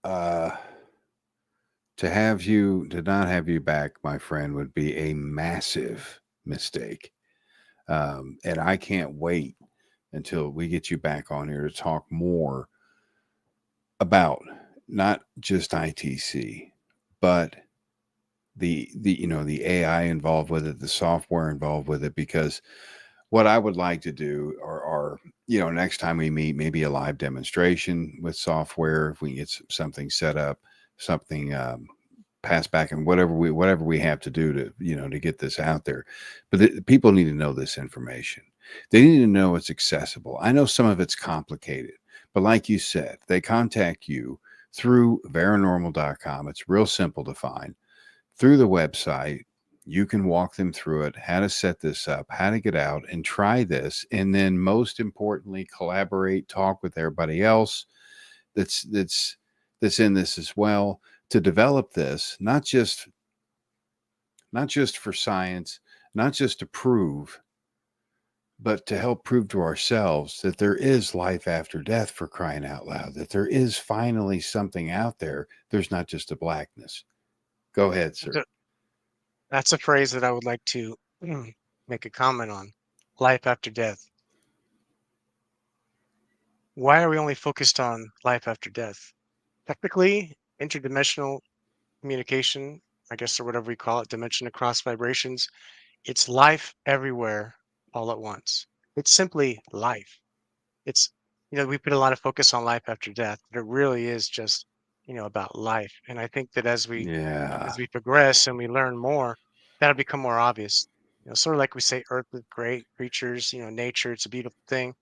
[SPEAKER 4] uh, to not have you back, my friend, would be a massive mistake. And I can't wait until we get you back on here to talk more about not just ITC, but the AI involved with it, the software involved with it, because what I would like to do are next time we meet, maybe a live demonstration with software. If we can get something set up, something passed back, and whatever we have to do to to get this out there. But the people need to know this information. They need to know it's accessible. I know some of it's complicated, but like you said, they contact you through paranormal.com. It's real simple to find. Through the website, you can walk them through it, how to set this up, how to get out and try this. And then most importantly, collaborate, talk with everybody else that's in this as well, to develop this, not just for science, not just to prove, but to help prove to ourselves that there is life after death, for crying out loud, that there is finally something out there. There's not just a blackness. Go ahead, sir.
[SPEAKER 5] That's a phrase that I would like to make a comment on. Life after death. Why are we only focused on life after death? Technically, interdimensional communication, I guess, or whatever we call it, dimension across vibrations, it's life everywhere all at once. It's simply life. It's, we put a lot of focus on life after death, but it really is just, about life. And I think that as we
[SPEAKER 4] Yeah.
[SPEAKER 5] progress and we learn more, that'll become more obvious. Sort of like we say, Earth is great, creatures, nature, it's a beautiful thing.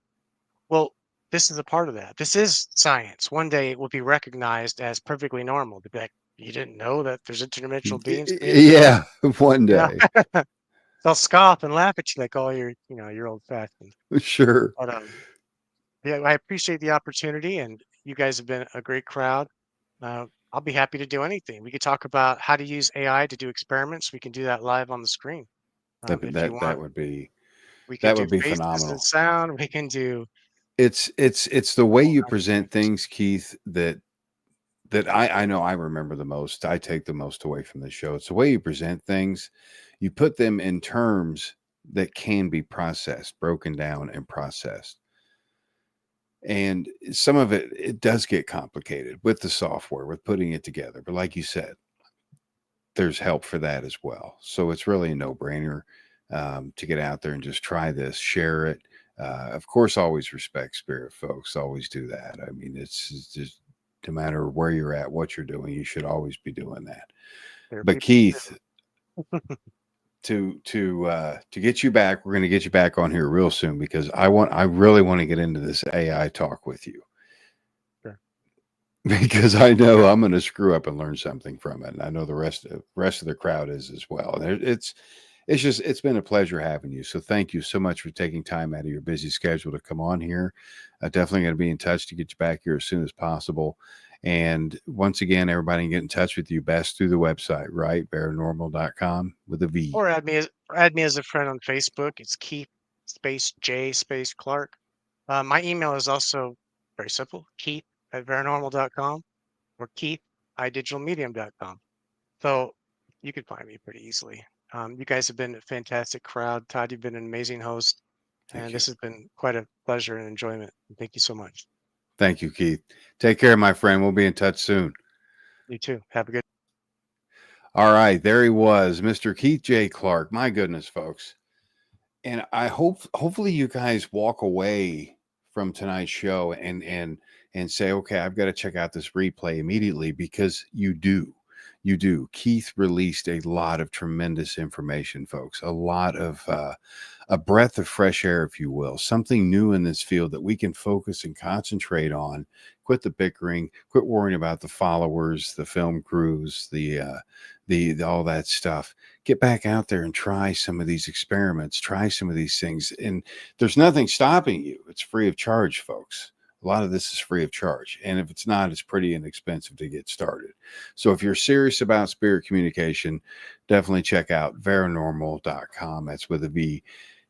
[SPEAKER 5] Well, this is a part of that. This is science. One day it will be recognized as perfectly normal. To be like, you didn't know that there's interdimensional beings beneath the Earth?
[SPEAKER 4] Yeah. One
[SPEAKER 5] Yeah.
[SPEAKER 4] day.
[SPEAKER 5] They'll scoff and laugh at you like, oh, you're old fashioned.
[SPEAKER 4] Sure.
[SPEAKER 5] But yeah, I appreciate the opportunity, and you guys have been a great crowd. I'll be happy to do anything. We could talk about how to use AI to do experiments. We can do that live on the screen. If you
[SPEAKER 4] That
[SPEAKER 5] want,
[SPEAKER 4] would be
[SPEAKER 5] we could do faces and
[SPEAKER 4] phenomenal.
[SPEAKER 5] sound. We can do
[SPEAKER 4] It's the way
[SPEAKER 5] all
[SPEAKER 4] you
[SPEAKER 5] kinds of
[SPEAKER 4] present
[SPEAKER 5] things.
[SPEAKER 4] things, Keith, that I know I remember the most. I take the most away from the show. It's the way you present things. You put them in terms that can be processed, broken down and processed. And some of it does get complicated with the software, with putting it together. But like you said, there's help for that as well. So it's really a no-brainer to get out there and just try this, share it. Of course, always respect spirit, folks. Always do that. I mean, it's just no matter where you're at, what you're doing, you should always be doing that.
[SPEAKER 5] There are
[SPEAKER 4] But
[SPEAKER 5] people
[SPEAKER 4] Keith, to get you back, we're going to get you back on here real soon because I really want to get into this AI talk with you.
[SPEAKER 5] Sure.
[SPEAKER 4] Because I know I'm going to screw up and learn something from it, and I know the rest of the crowd is as well. It's been a pleasure having you. So thank you so much for taking time out of your busy schedule to come on here. Definitely going to be in touch to get you back here as soon as possible. And once again, everybody can get in touch with you best through the website, right? Paranormal.com with a V.
[SPEAKER 5] or add me as a friend on Facebook. It's Keith J Clark. My email is also very simple, Keith@paranormal.com or Keith@digitalmedium.com. So you could find me pretty easily. You guys have been a fantastic crowd. Todd, you've been an amazing host,
[SPEAKER 4] Thank
[SPEAKER 5] and
[SPEAKER 4] you.
[SPEAKER 5] this has been quite a pleasure and enjoyment. Thank you so much.
[SPEAKER 4] Thank you, Keith. Take care, my friend. We'll be in touch soon.
[SPEAKER 5] You too. Have a good.
[SPEAKER 4] All right, there he was, Mr. Keith J. Clark. My goodness, folks. And I hopefully you guys walk away from tonight's show and say, okay, I've got to check out this replay immediately, because you do. You do. Keith released a lot of tremendous information, folks. A lot of a breath of fresh air, if you will. Something new in this field that we can focus and concentrate on. Quit the bickering. Quit worrying about the followers, the film crews, the all that stuff. Get back out there and try some of these experiments. Try some of these things, and there's nothing stopping you. It's free of charge, folks. A lot of this is free of charge. And if it's not, it's pretty inexpensive to get started. So if you're serious about spirit communication, definitely check out paranormal.com. That's with a V.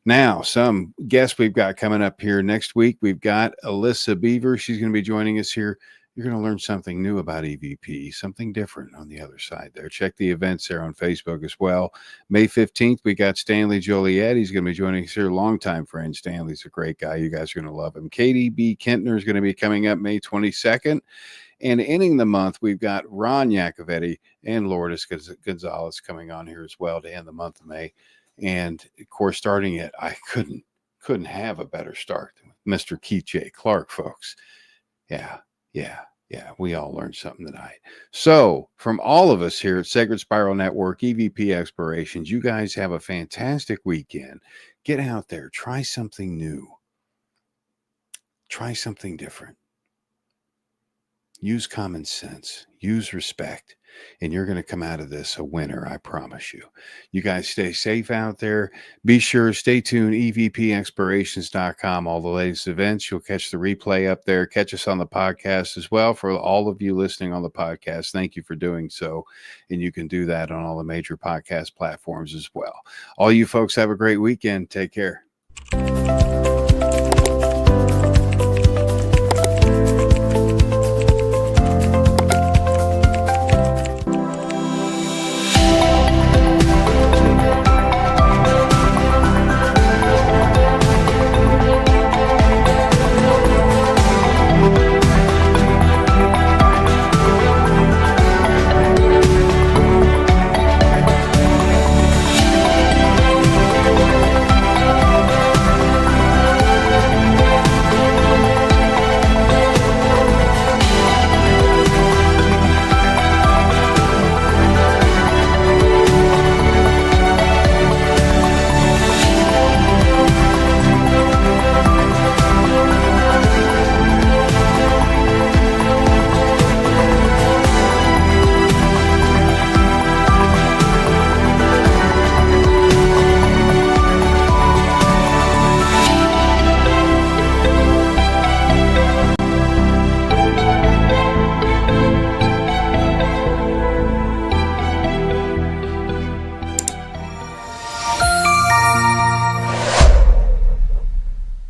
[SPEAKER 4] Now, some guests we've got coming up here next week. We've got Alyssa Beaver. She's going to be joining us here. You're going to learn something new about EVP, something different on the other side there. Check the events there on Facebook as well. May 15th, we got Stanley Joliet. He's going to be joining us here. Longtime friend. Stanley's a great guy. You guys are going to love him. Katie B. Kentner is going to be coming up May 22nd. And ending the month, we've got Ron Yacovetti and Lourdes Gonzalez coming on here as well to end the month of May. And of course, starting it, I couldn't have a better start than Mr. Keith J. Clark, folks. Yeah. We all learned something tonight. So from all of us here at Sacred Spiral Network, EVP Explorations, you guys have a fantastic weekend. Get out there. Try something new. Try something different. use common sense, use respect, and you're going to come out of this a winner. I promise you. You guys stay safe out there. Be sure, stay tuned, evpexplorations.com, all the latest events. You'll catch the replay up there. Catch us on the podcast as well. For all of you listening on the podcast, thank you for doing so. And you can do that on all the major podcast platforms as well. All you folks have a great weekend. Take care.